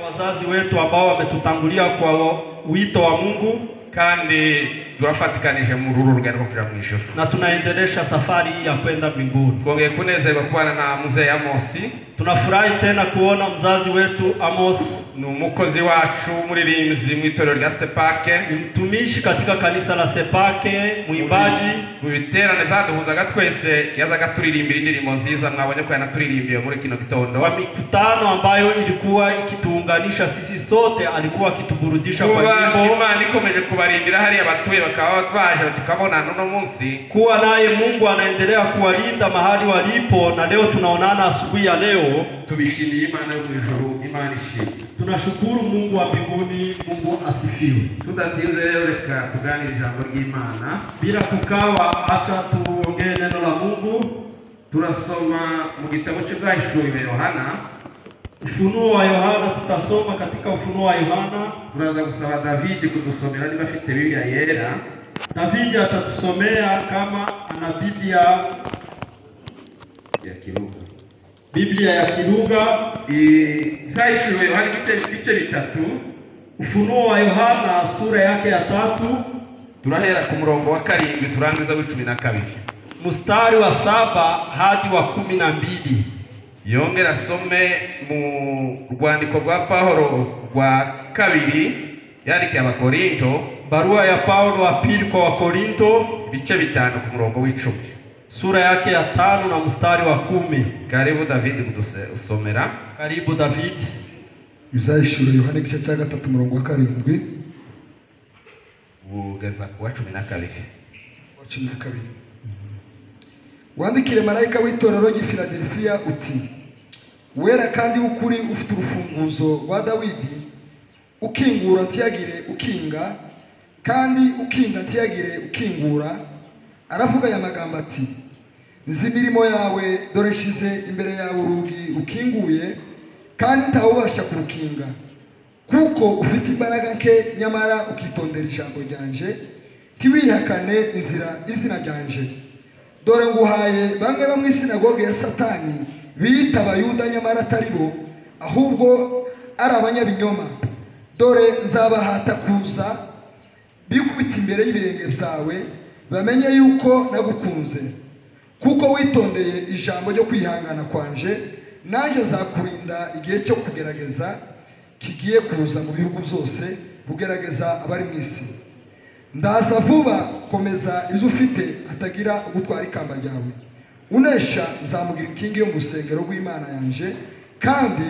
wazazi wetu ambao wametutangulia kwa wito wa Mungu, kandi turafatikanije mu ruru rugendo rwo kuja mu ijuru na tunaendelesha safari ya kwenda mbinguni. Twongeye kunezerwa kubana na mzee Amos. Tunafurahi tena kuona mzazi wetu Amos. Ni umukozi wacu muririmbyi mu itorero rya Sepake, ni mtumishi katika kanisa la Sepake, muimbaji. Mu biterane vyaduhuzaga twese yazaga turirimbira indirimbo nziza, mwabonye ko yanaturirimbiye muri kino gitondo. Kwa mikutano ambayo ilikuwa ikituunganisha sisi sote, alikuwa akituburudisha kwa nyimbo. Imana ikomeje kubarindira hari abatuye bakaba baje tukabona no munsi. Kuwa naye Mungu anaendelea kuwalinda mahali walipo, na leo tunaonana asubuhi ya leo. Tubishimiye Imana yo mu ijuru, Imana ishimwe. Tunashukuru Mungu wa mbinguni, Mungu asifiwe. Tudatinze rero reka tuganire ijambo ry'Imana. Bila kukawa, acha tuongee neno la Mungu. Turasoma mu gitabo cy'Ibyahishuriwe Yohana. Ufunuo wa Yohana, tutasoma katika Ufunuo wa Yohana. Turaza gusaba David kudusomera niba afite Biblia yera. David atatusomea kama ana Biblia ya Kiruga. Biblia ya Kiruga. Ibyahishuriwe Yohana ibice bitatu. Ufunuo wa Yohana sura yake ya 3. Turahera ku murongo wa 7 turangiza wa 12. Mstari wa 7 hadi wa 12. Yongera asome mu rwandiko rwa Paulo rwa 2 yandikiye Abakorinto. Barua ya Paulo wa pili kwa Wakorinto, ibice 5 ku murongo w'10. Sura yake ya 5 na mstari wa 10. Karibu David kudusomera. Karibu David. Ibyahishuriwe Yohana igice cya 3 murongo wa 7 ugeza ku wa 12. Wandikire marayika w'itorero ry'i Filadelfiya uti: wera kandi ukuri, ufite urufunguzo rwa Dawidi, ukingura ntiyagire ukinga, kandi ukinga ntiyagire ukingura. Aravuga aya magambo ati: nzi imirimo yawe, dore nshize imbere yawe urugi rukinguye, kandi ntawubasha kurukinga. Kuko ufite imbaraga nke, nyamara ukitondera ijambo ryanje, ntiwihakane izina ryanje. Dore nguhaye bamwe bo mu isinagoge ya Satani, biyita Abayuda nyamara atari bo, ahubwo ari abanyabinyoma. Dore nzabahata kuza, bikubita imbere y'ibirenge byawe, bamenye yuko nagukunze. Kuko witondeye ijambo ryo kwihangana kwanje, naje nzakurinda igihe cyo kugerageza kigiye kuza mu bihugu byose, kugerageza abari mu isi. Ndaza vuba, komeza ibyo ufite, atagira ugutwara ikamba ryawe. Unesha nzamugira inkingi yo mu rusengero rw'Imana yanje, kandi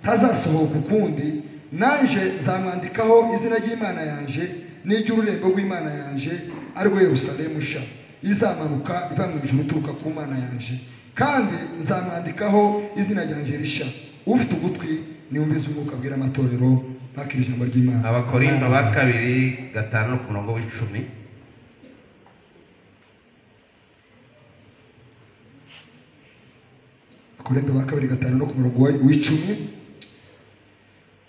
ntazasohoka ukundi. Nanje nzamwandikaho izina ry'Imana yanje n'iry'ururembo rw'Imana yanje, ari rwo Yerusalemu sha, izamanuka iva mu ijuru ituruka ku Mana yanje. Kandi nzamwandikaho izina ryanje risha. Ufite ugutwi niwumvize umwuka abwira amatorero. Nakira ijambo ry'Imana. Abakorinto ba 2:5 ku murongo w'10. Abakorinto ba 2:5 ku murongo w'10.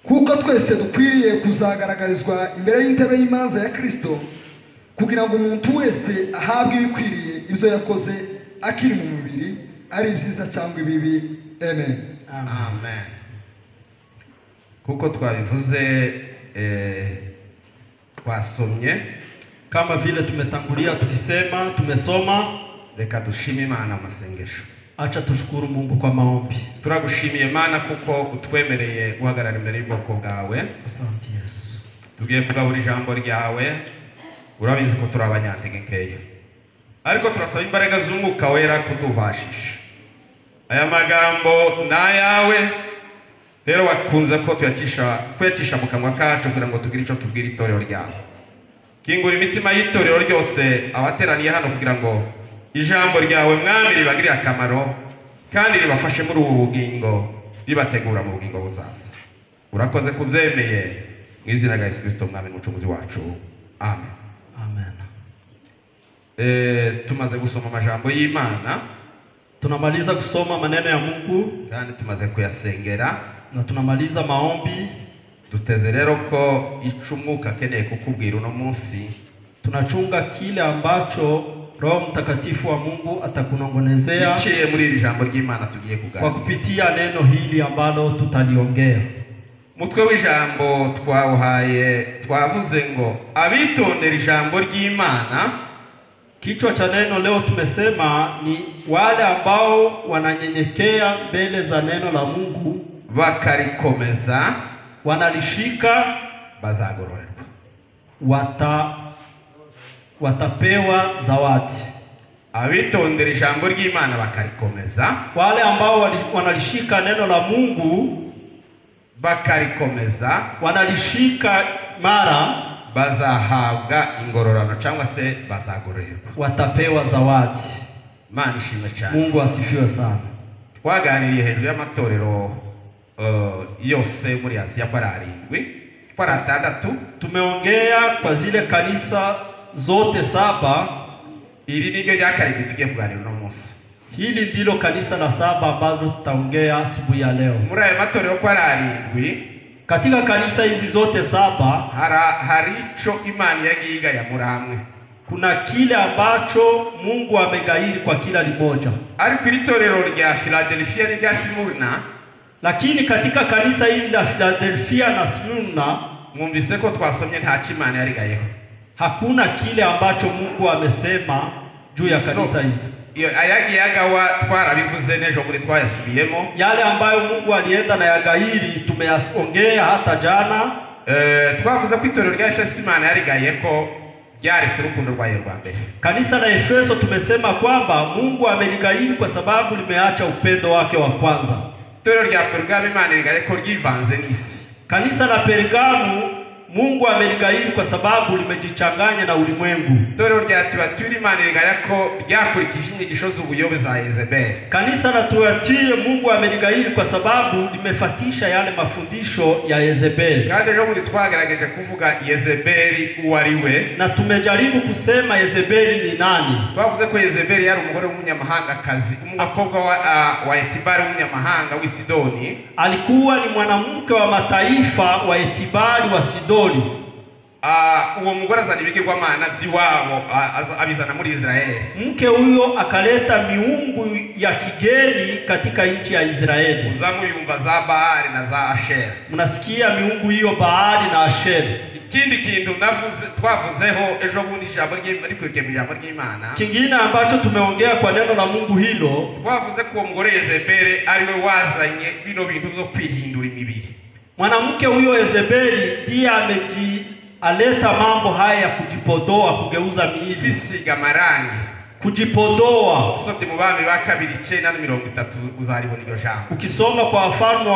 Kuko twese dukwiriye kuzagaragarizwa imbere y'intebe y'imanza ya Kristo, kugira ngo umuntu wese ahabwe ibikwiriye ibyo yakoze akiri mu mubiri, ari byiza cyangwa ibibi. Amen. Amen. Kuko twabivuze twasomye, kama vile tumetangulia tukisema, tumesoma. Reka dushime Imana amasengesho. Acha tushukuru Mungu kwa maombi. Turagushimiye Imana kuko utwemereye guhagarara imbere y'ubwoko bwawe. Asante Yesu. Tugiye kugabura ijambo ryawe. Urabizi ko turi abanyantege nkeya, ariko turasaba imbaraga z'Umwuka Wera kutubashisha. Aya magambo n'ayawe, rero wakunze ko tuyacisha mu kanwa kacu kugira ngo tugire icyo tubwira itorero ryawe. Kingura imitima y'itorero ryose abateraniye hano, kugira ngo ijambo ryawe Mwami ribagirire akamaro, kandi ribafashe muri ubu bugingo, ribategura mu bugingo buzaza. Urakoze kubyemeye mu izina rya Yesu Kristo Mwami n'umucunguzi wacu. Amen. Amen. Tumaze gusoma amajambo y'Imana, tunamaliza kusoma maneno ya Mungu, kandi tumaze kuyasengera, na tunamaliza maombi. Duteze rero ko icumwuka akeneye kukubwira uno munsi. Tunachunga kile ambacho Roho Mtakatifu wa Mungu atakunongonezea biciye muri iri jambo ry'Imana tugiye kuganira, kwa kupitia neno hili ambalo tutaliongea. mutwe w'ijambo twawuhaye twavuze ngo abitondera ijambo ry'Imana. Kichwa cha neno leo tumesema ni wale ambao wananyenyekea mbele za neno la Mungu, bakarikomeza, wanalishika, bazagororerwa, watapewa zawadi. Abitondera ijambo ry'Imana bakarikomeza, wale ambao wanalishika neno la Mungu, bakarikomeza, wanalishika mara, bazahabwa ingororano cyangwa se bazagororerwa, watapewa zawadi. Imana ishimwe cyane. Mungu asifiwe sana. Twaganiriye hejuru y'amatorero yose muri Aziya kwa arindwi, kwa atandatu. Tumeongea kwa zile kanisa zote 7. Iri niryo ryakarindwi tugiye kuganira no munsi. Hili ndilo kanisa la 7 ambalo tutaongea asubuhi ya leo. Muri aya matorero kwa arindwi, katika kanisa hizi zote 7 hari ico Imana yagiga ya muramwe. Kuna kile ambacho Mungu amegairi kwa kila limoja. Ariko iri torero rya Philadelphia ni rya Smyrna, lakini katika kanisa hili la Philadelphia na Smyrna, mwumvise ko twasomye nta Imana yarigayeho. Hakuna kile ambacho Mungu amesema juu ya kanisa hizi. Ayagiyagawa twarabivuze nejo muri twayasubiyemo. Yale ambayo Mungu alienda na yagairi tumeyaongea hata jana. Twavuze ko itorero rya Efeso Imana yarigayeko ryari urukundo rwayo rwa mbere. Kanisa la Efeso tumesema kwamba Mungu ameligairi kwa sababu limeacha upendo wake wa kwanza. Itorero rya Pergamo Imana yarigayeko ryivanze n'isi. Kanisa la Pergamo Mungu ameligairi kwa sababu limejichanganya na ulimwengu. Itorero rya Tuatira Imana yarigayeko ryakurikije inyigisho z'ubuyobe za Yezebeli. Kanisa la Tuatira Mungu ameligairi kwa sababu limefatisha yale mafundisho ya Yezebeli. Kandi rero muri twagerageje kuvuga Yezebeli uwariwe, na tumejaribu kusema Yezebeli ni nani. Twavuze ko Yezebeli yari umugore w'umunyamahanga kazi, umukobwa wa Etibari w'umunyamahanga w'i Sidoni. Alikuwa ni mwanamke wa mataifa wa Etibari wa Sidoni. Uwo mugore azana ibigirwamana by'iwabo abizana muri Israeli. Mke huyo akaleta miungu ya kigeni katika nchi ya Israeli. Uzamuyumva za Baali na za Ashera. Mnasikia miungu hiyo Baali na Ashera. Ikindi kintu twavuzeho ejo bundi ijambo ry'Imana. Kingine ambacho tumeongea kwa neno la Mungu hilo, twavuze ko umugore Yezebeli ariwe wazanye bino bintu byo kwihindura imibiri. Mwanamke huyo Yezebeli ndiye aleta mambo haya ya kujipodoa, kugeuza miili, bisiga marangi, kujipodoa. Usomye mu Bami ba 2:30 uzaribona iryo jambo. Ukisoma kwa Wafalme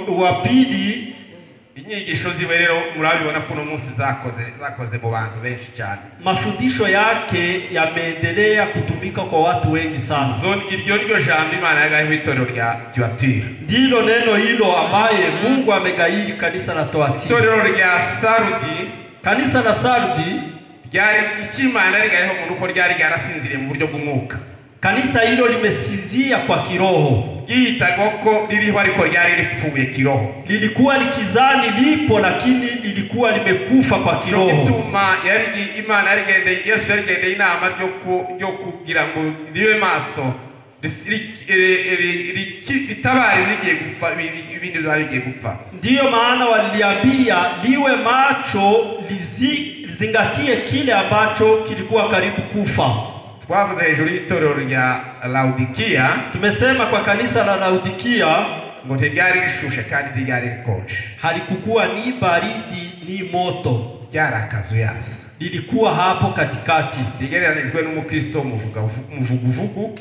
wa Pili, inyigisho ziwe rero murabibona kuno munsi zakoze mu bantu benshi cyane. Mafundisho yake yameendelea kutumika kwa watu wengi sana. Iryo niryo jambo Imana yagaye itorero rya Tuatira. Ndilo neno hilo ambaye Mungu amegairi kanisa la Tuatira. Itorero rya Sardi, kanisa la Sardi ryari ikimana rigayeho mu ruko ryari ryarasinziriye mu buryo bw'umwuka. Kanisa hilo limesinzia kwa kiroho. Gitagoko liliho ariko ryari ripfuye kiroho. Lilikuwa likizani lipo lakini lilikuwa limekufa kwa kiroho. Gituma Imana yarigende, Yesu yarigende inama ryo kugira ngo ribe maso itabari bigiye gupfa, ibindi byari bigiye gupfa. Ndiyo maana waliambia liwe macho, lizingatie kile ambacho kilikuwa karibu kufa. Twavuze hejuru y'itorero rya Laodikia. Tumesema kwa kanisa la Laodikia ngo ntiryari rishushe kandi ntiryari rikonje. Halikukuwa ni baridi ni moto. Ryari akazuyaza. Lilikuwa hapo katikati. Rigereranijwe n'umukristo muvuguvugu.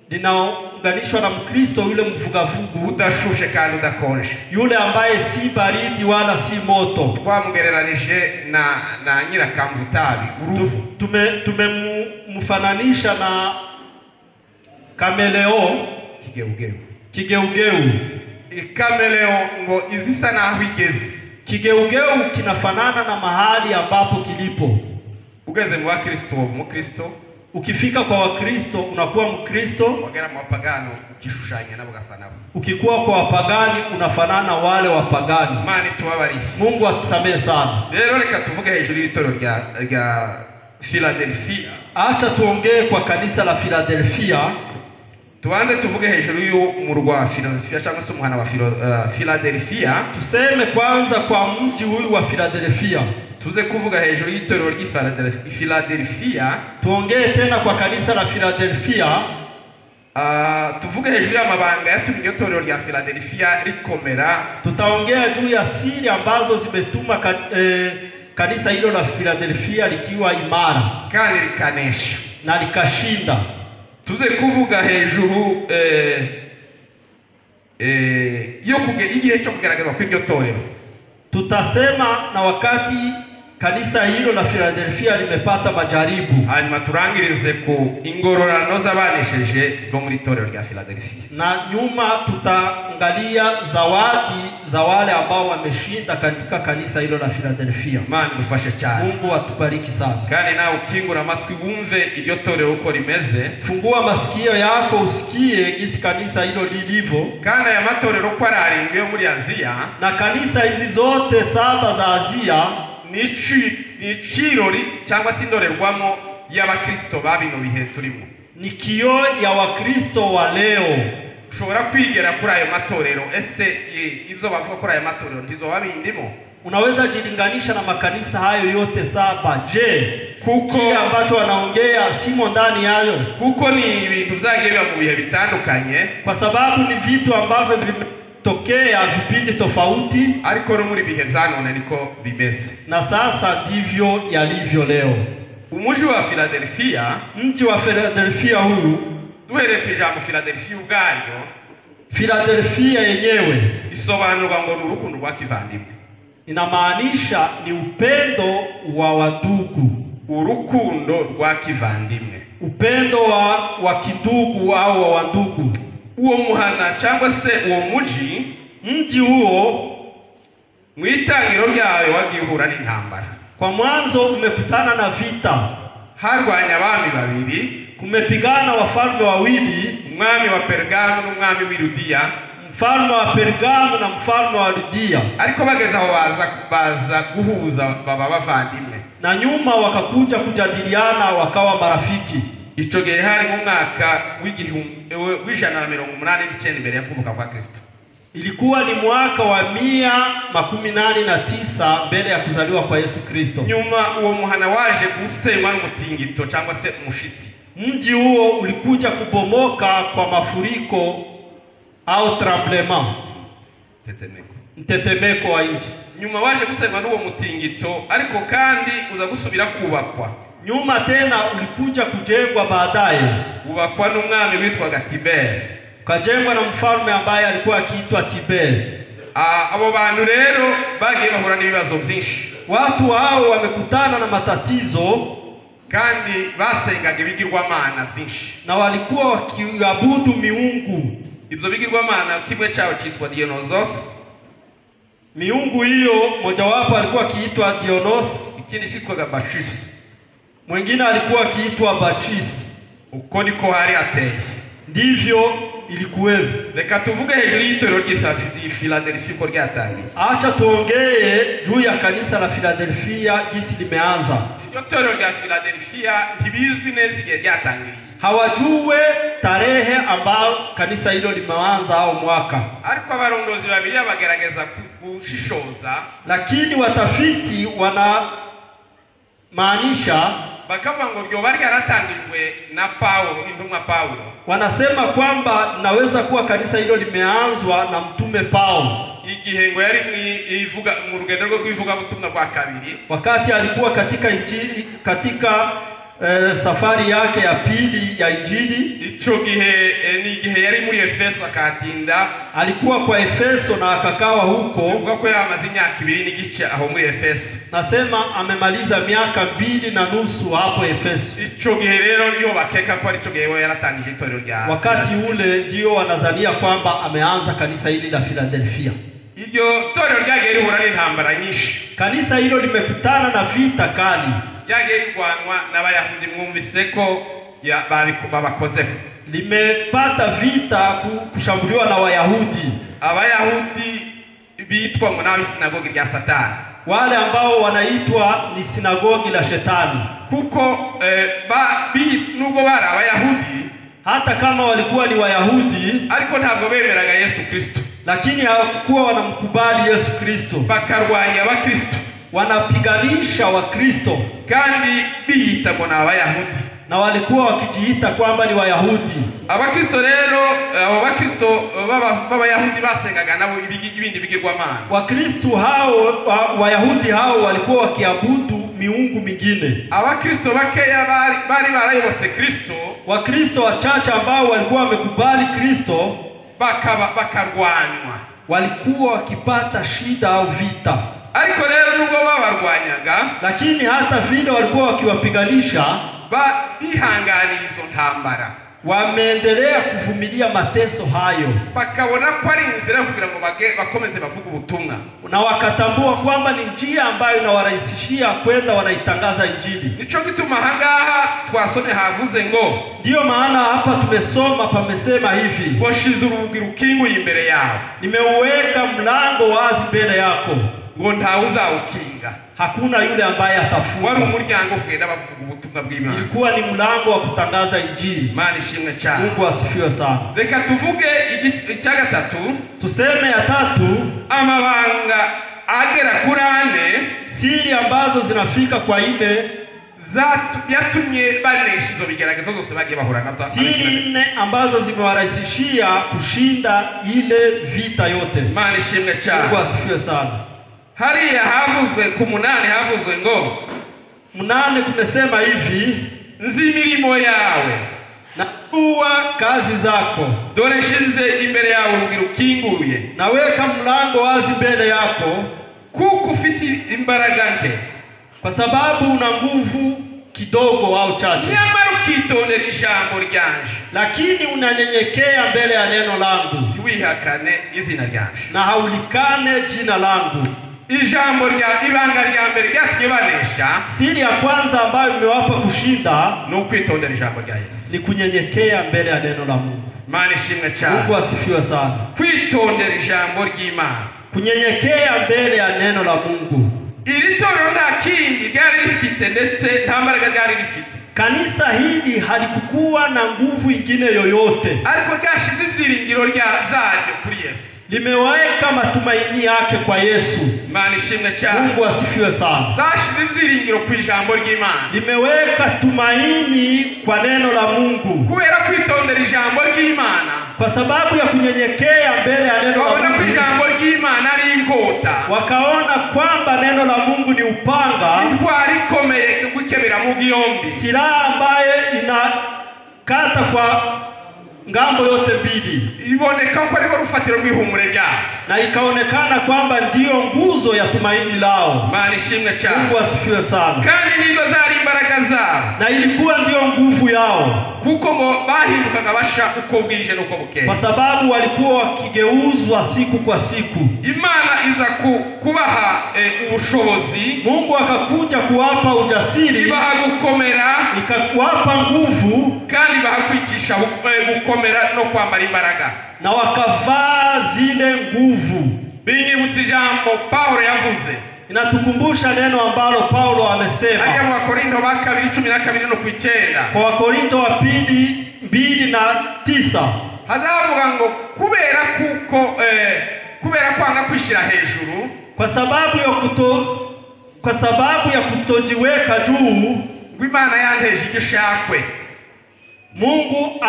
Linaunganishwa na Mkristo yule mvugavugu, udashushe kandi udakonje, yule ambaye si baridi wala si moto. Twamugereranije na nyirakamvutabi uruvu. Tumemfananisha na kameleo, kigeugeu. Kameleo ngo izisa naho igeze. Kigeugeu kinafanana na mahali ambapo kilipo. Ugeze mu Wakristo, Mukristo. Ukifika kwa Wakristo unakuwa Mkristo. Wagera mu wapagano ukishushanya nabo gasa nabo. Ukikuwa kwa wapagani unafanana wale wapagani. Mani tuwabarishe. Mungu atusamee sana. Rero reka tuvuge hejuru y'itoro rya Philadelphia. Acha tuongee kwa kanisa la Philadelphia. tubanze tuvuge hejuru y'umurwa wa Philadelphia cyangwa se umuhana wa Philadelphia. Tuseme kwanza kwa mji huyu wa Philadelphia. Tuze kuvuga hejuru y'itorero ry'i Philadelphia. Tuongee tena kwa kanisa la Philadelphia. Tuvuge hejuru y'amabanga yatumye itorero rya Philadelphia rikomera. Tutaongea juu ya siri ambazo zimetuma kanisa hilo la Philadelphia likiwa imara kandi likanesha na likashinda. Tuze kuvuga hejuru igihe cyo kugaragaza ko iryo torero. Tutasema na wakati kanisa hilo la Philadelphia limepata majaribu. Hanyuma turangirize ku ingororano z'abanesheje bo muri torero rya Philadelphia. Na nyuma tutaangalia zawadi za wale ambao wameshinda katika kanisa hilo la Philadelphia. Imana dufashe cyane. Mungu atubariki sana. Kandi nawe ukingura amatwi wumve iryo torero uko rimeze. Fungua masikio yako usikie jinsi kanisa hilo lilivyo. Kandi aya matorero ko ararindwe muri Aziya, na kanisa hizi zote 7 za Aziya ni kirori cyangwa se indorerwamo y'abakristo babino bihe turimo. Ni kiyo ya wakristo wa leo. Ushobora kwigera kuri ayo matorero, ese ibyo bavuga kuri ayo matorero ndizo babindimo? Unaweza jilinganisha na makanisa hayo yote 7. Je, kile ambacho wanaongea simo ndani yayo? Kuko ni ibintu byagiye biba mu bihe bitandukanye, kwa sababu ni vitu ambavyo vimetokea vipindi tofauti, ariko no muri bihe byanone niko bimeze. Na sasa ndivyo yalivyo leo. Umuji wa Philadelphia, mji wa Philadelphia huu, duhere ku ijambo Philadelphia ubwaryo, Philadelphia yenyewe isobanurwa ngo urukundo rwa kivandimwe. Inamaanisha ni upendo wa wandugu. Urukundo rwa kivandimwe, upendo wa kindugu au wa wandugu. Uwo muhana cyangwa se uwo mji huo mwitangiro ryayo wagihura n'intambara. Kwa mwanzo umekutana na vita, harwanya abami babiri, kumepigana wafalme wawili, umwami wa Pergamo n'umwami w'Iludiya. Mfalme wa Pergamo na mfalme wa Ludia. Ariko bageza aho baza guhuza baba bavandimwe, na nyuma wakakuja kujadiliana wakawa marafiki. Ico gihe hari mu mwaka w'189 mbere ya kuvuka kwa Kristo. Ilikuwa ni mwaka wa 189 mbele ya kuzaliwa kwa Yesu Kristo. Nyuma uwo muhana waje gusenywa n'umutingito cyangwa se umushitsi. Mji huo ulikuja kubomoka kwa mafuriko au tremblement, mtetemeko wa nchi. Nyuma waje gusenywa n'uwo mutingito, ariko kandi uza gusubira kubakwa. Nyuma tena ulikuja kujengwa baadaye, ubakwa n'umwami witwaga Tiber. Kajengwa na mfalme ambaye alikuwa akiitwa Tiber. Abo bantu rero bagiye bahura n'ibibazo byinshi. Watu hao wamekutana na matatizo, kandi basengaga ibigirwamana byinshi, na walikuwa wakiabudu miungu. Ibyo bigirwamana kimwe cyao cyitwa Dionysos. Miungu hiyo mojawapo alikuwa akiitwa Dionos, ikindi cyitwaga Bacchus, mwingine alikuwa akiitwa Bacchus. Uko niko hari ateye, ndivyo ilikuwevo. Reka tuvuge hejuru y'itorero ry'i Philadelphia uko ryatangiye. Acha tuongee juu ya kanisa la Philadelphia jinsi limeanza. Iryo torero rya Philadelphia ntibizwi neza igihe ryatangiriye. Hawajue tarehe ambao kanisa hilo limeanza au mwaka. Ariko abarongozi babiri bagerageza kushishoza, lakini watafiti wana maanisha bakavuga ngo ryo bari yaratangijwe na Paulo, intumwa Paulo. Wanasema kwamba naweza kuwa kanisa hilo limeanzwa na mtume Paulo, igihe ngo yari ivuga mu rugendo rwo kwivuga ubutumwa bwa kabiri, wakati alikuwa katika injili, katika safari yake ya pili ya injili. Ico gihe ni igihe yari muri Efeso akatinda, alikuwa kwa Efeso na akakawa huko. Bivuga ko yamaze imyaka 2 n'igice aho muri Efeso. Nasema amemaliza miaka 2.5 hapo Efeso. Ico gihe rero niyo bakeka ko ari ico gihe yaratangije itorero rya. Wakati ule ndio wanazania kwamba ameanza kanisa hili la Philadelphia. Iryo torero ryagiye rihura n'intambara nyinshi. Kanisa hilo limekutana na vita kali. Ryagiye rigwanwa n'abayahudi, mwumvise ko babakozeho. Limepata vita kushambuliwa na Wayahudi. Abayahudi bitwa ngo nabi sinagogi rya Satani, wale ambao wanaitwa ni sinagogi la Shetani. Kuko nubwo bari Abayahudi, hata kama walikuwa ni Wayahudi, ariko ntabwo bemeraga Yesu Kristo, lakini hawakuwa wanamkubali Yesu Kristo. bakarwanya abakristo, Wanapiganisha Wakristo, kandi biyita ngo n'Abayahudi. na walikuwa wakijiita kwamba ni Wayahudi. Abakristo rero, abo bakristo b'Abayahudi basengaga nabo ibindi bigirwamana. Wakristo hao Wayahudi hao walikuwa wakiabudu miungu mingine. Abakristo bakeya bari barayobotse Kristo, Wakristo wachache ambao walikuwa wamekubali Kristo bakarwanywa, walikuwa wakipata shida au vita. ariko rero nubwo babarwanyaga, Lakini hata vile walikuwa wakiwapiganisha, bihanganiye izo ntambara, wameendelea kuvumilia mateso hayo, bakabona ko ari inzira kugira ngo bakomeze bavuga ubutumwa, na wakatambua kwamba ni njia ambayo inawarahisishia kwenda wanaitangaza Injili. nico gituma hangaha twasomye havuze ngo, Ndiyo maana hapa tumesoma pamesema hivi, ngo shize urugi rukinguye imbere yawe, nimeuweka mlango wazi mbele yako, ngo ntawe uzawukinga. hakuna yule ambaye Wari atafunga. umuryango kugenda bavuga ubutumwa bw'Imana. Ilikuwa ni mlango wa kutangaza Injili. Imana ishimwe cyane. Mungu asifiwe sana. Reka tuvuge icya gatatu, Tuseme ya tatu, amabanga agera kuri 4 siri ambazo zinafika kwa ile, yatumye banesha izo bigeragezo zose bagiye bahura nazo. siri 4 ambazo zimewarahisishia kushinda ile vita yote. Imana ishimwe cyane. Mungu asifiwe sana. Hariya havuzwe ku 8 havuzwe ngo 8 kumesema hivi, nzi imirimo yawe, najua kazi zako, dore shize imbere yawe urugi rukinguye, naweka mlango wazi mbele yako, kuko ufite imbaraga nke, kwa sababu una nguvu kidogo au chache, nyamara ukitondera ijambo ryanje, lakini unanyenyekea mbele ya neno langu, ntiwihakane izina ryanje. na haulikane jina langu. Ijambo rya ibanga rya mbere ryatumye banesha, Siri ya kwanza ambayo imewapa kushinda ni ukwitondera ijambo rya Yesu. ni kunyenyekea mbele ya neno la Mungu. Imana ishimwe cyane. Mungu asifiwe sana. Kwitondera ijambo ry'Imana, Kunyenyekea mbele ya neno la Mungu. iri torero nta kindi ryari rifite, ndetse nta mbaraga ryari rifite, Kanisa hili halikukuwa na nguvu ingine yoyote, ariko ryashize ibyiringiro zaryo kuri Yesu, limeweka matumaini yake kwa Yesu. Imana ishimwe cyane. Mungu asifiwe sana. Zashize ibyiringiro ku ijambo ry'Imana, Limeweka tumaini kwa neno la Mungu, kubera kwitondera ijambo ry'Imana. kwa sababu ya kunyenyekea mbele ya neno la Babona ko Mungu. ijambo ry'Imana ari inkota, Wakaona kwamba neno la Mungu ni upanga, intwari ikomeye gukebera mu byombi, silaha ambaye inakata kwa ngambo yote mbili, iboneka ko ari rufatiro rw'ihumure ryabo, na ikaonekana kwamba ndiyo nguzo ya tumaini lao. Imana ishimwe cyane. Mungu asifiwe sana. Kandi nizo zari imbaraga zabo, Na ilikuwa ndiyo nguvu yao, kuko ngo bahindukaga basha uko bwije n'uko bukeye, kwa sababu walikuwa wakigeuzwa siku kwa siku. Imana iza kubaha ubushobozi, Mungu akakuja kuwapa ujasiri, ibaha gukomera, ikawapa nguvu, kandi ibaha kwicisha gukomera no kwambara imbaraga, na wakavaa zile nguvu. binyibutsa ijambo Paulo yavuze, Inatukumbusha neno ambalo Paulo amesema hariya mu Bakorinto ba 2:12 no 9, kwa Wakorinto wa pili 2:9, hadavuga ngo kubera kwanga kwishira hejuru, kwa sababu ya kutojiweka juu, Imana yanteje igishakwe, Mungu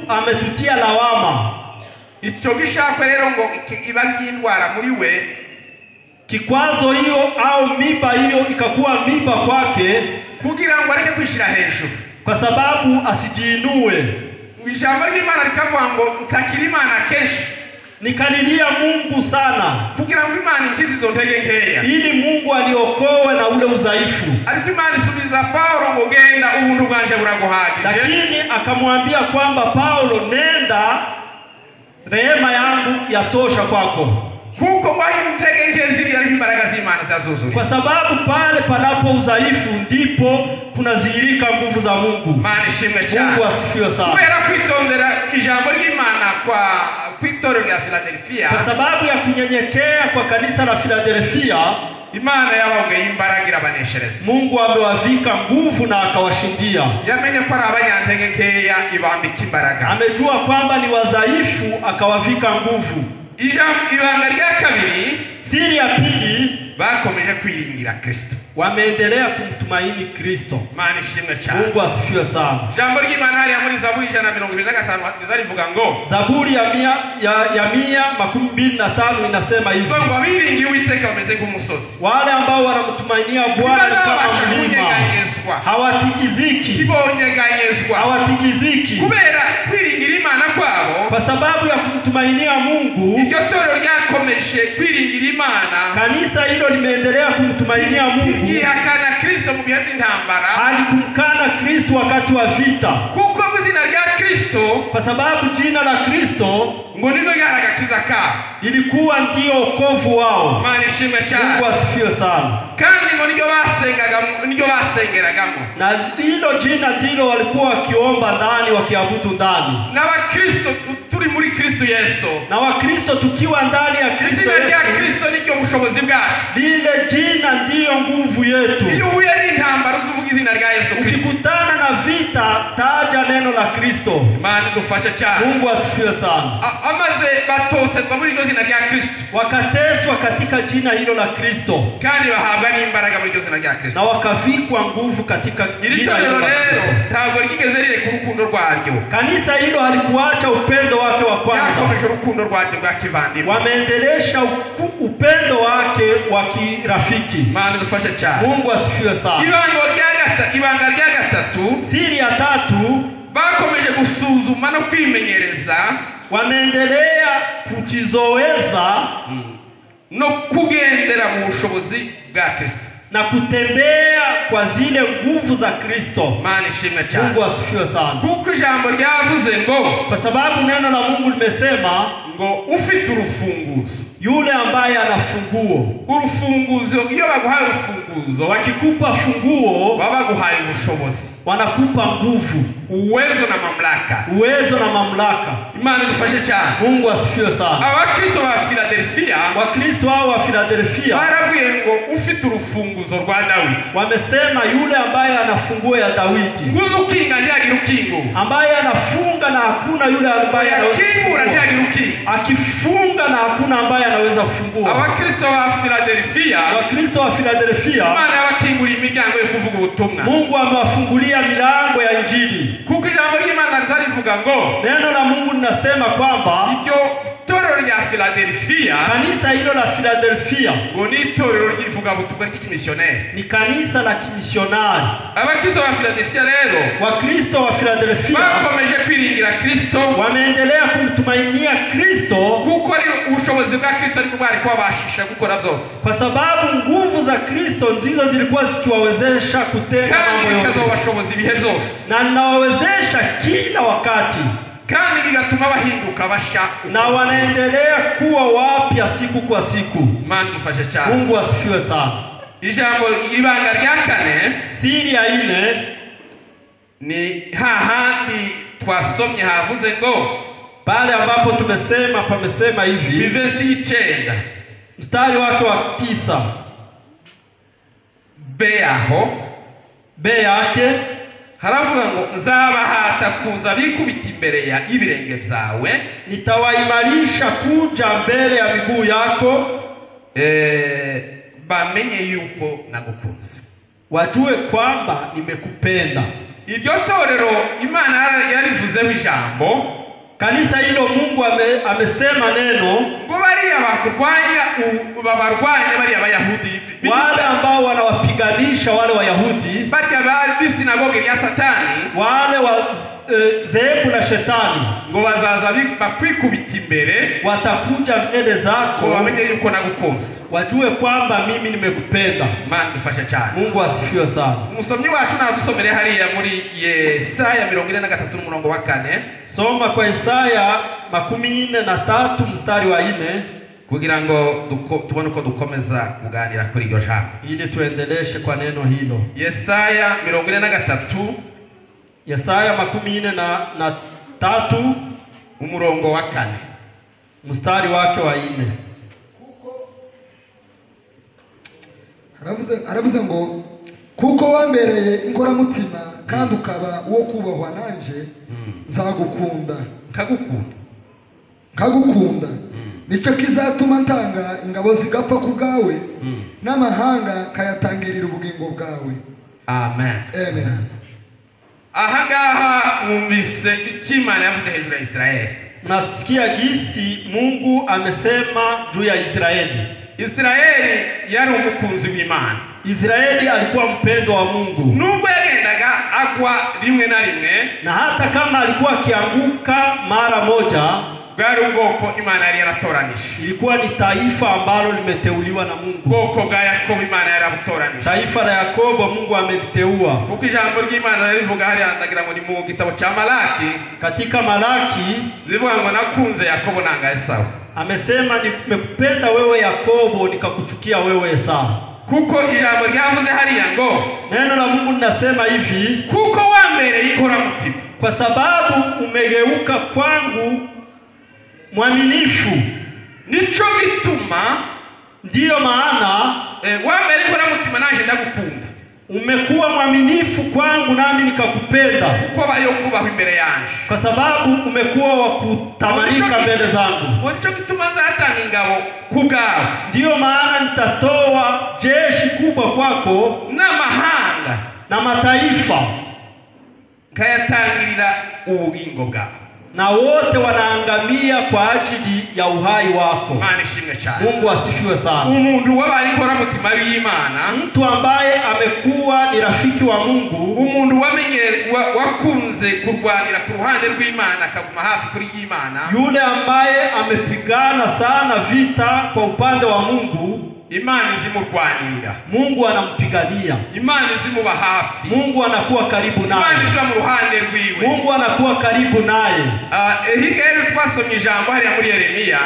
ametutia lawama. icyo gishakwe rero ngo iba ngindwara muri we, Kikwazo hiyo au miba hiyo ikakuwa miba kwake, kugira ngo areke kwishira hejuru, kwa sababu asijiinue. Ijambo ry'Imana rikavuga ngo ntakira Imana kenshi, Nikalilia Mungu sana, kugira ngo Imana ikize izo ntege nkeya, ili Mungu aliokoe na ule udhaifu. ariko Imana isubiza Paulo ngo genda, ubuntu bwanje buraguhagije. Lakini akamwambia kwamba Paulo, nenda, rehema yangu yatosha kwako. Kuko ngo intege nke ziri ari imbaraga z'Imana zazuzuri. Kwa sababu pale panapo udhaifu ndipo kunadhihirika nguvu za Mungu. Imana ishimwe cyane. Mungu asifiwe sana. Kubera kwitondera ijambo ry'Imana kwa itorero rya Philadelphia. Kwa sababu ya kunyenyekea kwa kanisa la Philadelphia, Imana yabongeye imbaraga irabaneshereza. Mungu amewavika nguvu na akawashindia. Yamenye ko ari abanyantege nkeya ibambika imbaraga. Amejua kwamba ni wadhaifu akawavika nguvu. Ibanga rya kabiri, siri ya pili, bakomeje kwiringira Kristo. Wameendelea kumtumaini Kristo. Imana ishimwe cyane. Mungu asifiwe sana. Jambo ry'Imana hariya muri Zaburi 125 rivuga ngo, Zaburi ya 125 inasema hivi, ngo abiringiye Uwiteka bameze nk'umusozi. Wale ambao wanamtumainia Bwana kama mlima, hawatikiziki, hawatikiziki. Kubera kwiringira Imana kwabo, kwa sababu ya kumtumainia Mungu, iryo torero ryakomeje kwiringira Imana. Kanisa hilo limeendelea kumtumainia Mungu. Ihakana Kristo mu bihe by'intambara, halikumkana Kristo wakati wa vita. Kuko muzina rya Kristo, kwa sababu jina la Kristo ngo nizo yaragakiza ka lilikuwa ndio wokovu wao. Imana ishimwe cyane. Mungu asifiwe sana. Kandi ngo niryo basengeragamo, na hilo jina ndilo walikuwa wakiomba ndani, wakiabudu ndani. Na Wakristo turi muri Kristo Yesu, na Wakristo tukiwa ndani ya Kristo Yesu, jina rya Kristo niryo bushobozi bwacu. Lile jina ndiyo nguvu yetu. Iyo uhuye n'intambara uzuvuga izina rya Yesu Kristo. Ukikutana na vita, taja neno la Kristo. Imana idufashe cyane. Mungu asifiwe sana. Amaze batotezwa muri iryo zina rya Kristo, wakateswa katika jina hilo la Kristo, kandi bahabwa n'imbaraga muri iryo zina rya Kristo, na wakavikwa nguvu katika jina hilo la Kristo. Ntabwo ryigeze rireka urukundo rwaryo. Kanisa hilo halikuacha upendo wake wa kwanza, yakomeje urukundo rwaryo rwa kivandimwe, wameendelesha upendo wake wa kirafiki. Imana idufashe cyane. Mungu asifiwe sana. Ibanga rya gatatu, siri ya tatu, bakomeje gusuzuma no kwimenyereza, wameendelea kujizoweza no kugendera mu bushobozi bwa Kristo, na kutembea kwa zile nguvu za Kristo. Imana ishimwe cyane. Mungu asifiwe sana. Kuko ijambo ryavuze ngo, kwa sababu neno la Mungu limesema ngo ufite urufunguzo, yule ambaye ana funguo. Urufunguzo, iyo baguhaye urufunguzo, wakikupa funguo, baguhaye ubushobozi, wanakupa nguvu, uwezo na mamlaka. Uwezo na mamlaka. Imana idufashe cyane. Mungu asifiwe sana. Abakristo ba Philadelphia, Wakristo hao wa Philadelphia, barabwiye ngo ufite urufunguzo rwa Dawidi. Wamesema yule ambaye ana funguo ya Dawidi, nguzo kinga ndiagira ukingo, ambaye anafunga na hakuna yule ambaye anaweza kufungua, ndiagira ukingo, akifunga na hakuna ambaye anaweza kufungua. Abakristo wa Philadelphia, Wakristo wa Philadelphia, Imana yabakinguriye imiryango yo kuvuga ubutumwa. Mungu amewafungulia milango ya Injili. Kuko ijambo ry'Imana rizarivuga ngo, neno la Mungu linasema kwamba iryo torero rya Philadelphia, kanisa hilo la Philadelphia, ngo ni torero ry'ivuga butumwa ry'ikimisioneri, ni kanisa la kimisionari. Abakristo wa Philadelphia rero, Wakristo wa Philadelphia bakomeje kwiringira Kristo, wameendelea kumtumainia Kristo, kuko ari ubushobozi bwa Kristo ariko bari kubashisha gukora byose, kwa sababu nguvu za Kristo ndizo zilikuwa zikiwawezesha kutenda mambo yote, kandi ubushobozi bihe byose, na ninawawezesha kila wakati, kandi bigatuma bahinduka basha, na wanaendelea kuwa wapya siku kwa siku. Imana idufashe cyane. Mungu asifiwe sana. Ijambo ibanga rya kane, siri ya 4, ni hahandi twasomye havuze ngo, pale ambapo pamesema hivi, verse 9 mstari wake wa 9, be yake haravuga ngo, nzabahata kuza bikubita imbere ya ibirenge byawe, nitawaimarisha kuja mbele ya miguu yako, bamenye yuko nagukunze, wajue kwamba nimekupenda. Iryo torero Imana yarivuzeho ijambo, kanisa hilo Mungu amesema neno, ngo bariya babarwanya bariya Abayahudi, wale ambao wanawapiganisha wale Wayahudi, bariya b'isinagoge ya Satani, wale wa zehebu la Shetani, ngo bazaza bakwikubita imbere, watakuja mbele zako, bamenye yuko nagukunze, wajue kwamba mimi nimekupenda. Imana dufashe cyane. Mungu asifiwe sana. Umusomyi wacu nadusomere hariya muri Yesaya 43:4. Soma kwa Yesaya 43 mstari wa 4. kugira ngo tubone uko dukomeza kuganira kuri iryo jambo. ili tuendeleshe kwa neno hilo. Yesaya 43 Yesaya 43 umurongo wa 4 mstari wake wa 4. Haravuze ngo kuko wambereye inkoramutima kandi ukaba uwo kubahwa nanje nzagukunda nkagukunda nicyo kizatuma ntanga ingabo zigapfa ku bwawe n'amahanga kayatangirira ubugingo bwawe. Amen. Amen. Ahangaha mwumvise icyo Imana yavuze hejuru ya Israeli. Mnasikia gisi Mungu amesema juu ya Israeli. Israeli yari umukunzi w'Imana. Israeli alikuwa mpendo wa Mungu. Nubwo yagendaga agwa rimwe na rimwe, na hata kama alikuwa akianguka mara moja, bwari ubwoko Imana yari yaratoranije. Ilikuwa ni taifa ambalo limeteuliwa na Mungu. Ubwoko bwa Yakobo Imana yari abutoranije. Taifa la Yakobo Mungu ameliteua. Kuko ijambo ry'Imana rivuga hariya ndagira ngo ni mu gitabo cya Malaki. Katika Malaki rivuga ngo nakunze Yakobo nanga Esau. Amesema nimekupenda wewe Yakobo nikakuchukia wewe Esau. Kuko ijambo ryavuze hariya ngo neno la Mungu linasema hivi, kuko wambereye inkoramutima, kwa sababu umegeuka kwangu mwaminifu. Nico gituma, ndiyo maana wambereye inkoramutima naje ndagukunda. Umekuwa mwaminifu kwangu nami nikakupenda. Kuko bayo kubaho imbere yanje, kwa sababu umekuwa wa kutamanika mbele zangu. Nico gituma nzatanga ingabo kubwawe. Ndiyo maana nitatoa jeshi kubwa kwako n'amahanga na mataifa kayatangirira ubugingo bwawe, na wote wanaangamia kwa ajili ya uhai wako. Imana ishimwe cyane. Mungu asifiwe sana. Umuntu wabaye inkoramutima y'Imana, mtu ambaye amekuwa ni rafiki wa Mungu, umuntu wakunze kurwanira ku ruhande rw'Imana akaguma hafi kuri y'Imana, yule ambaye amepigana sana vita kwa upande wa Mungu, Imana izimurwanirira, Mungu anampigania. Imana izimuba hafi, Mungu anakuwa karibu naye. Imana iziba mu ruhande rwiwe, Mungu anakuwa karibu naye. Higero twasomye ijambo hariya muri Yeremia.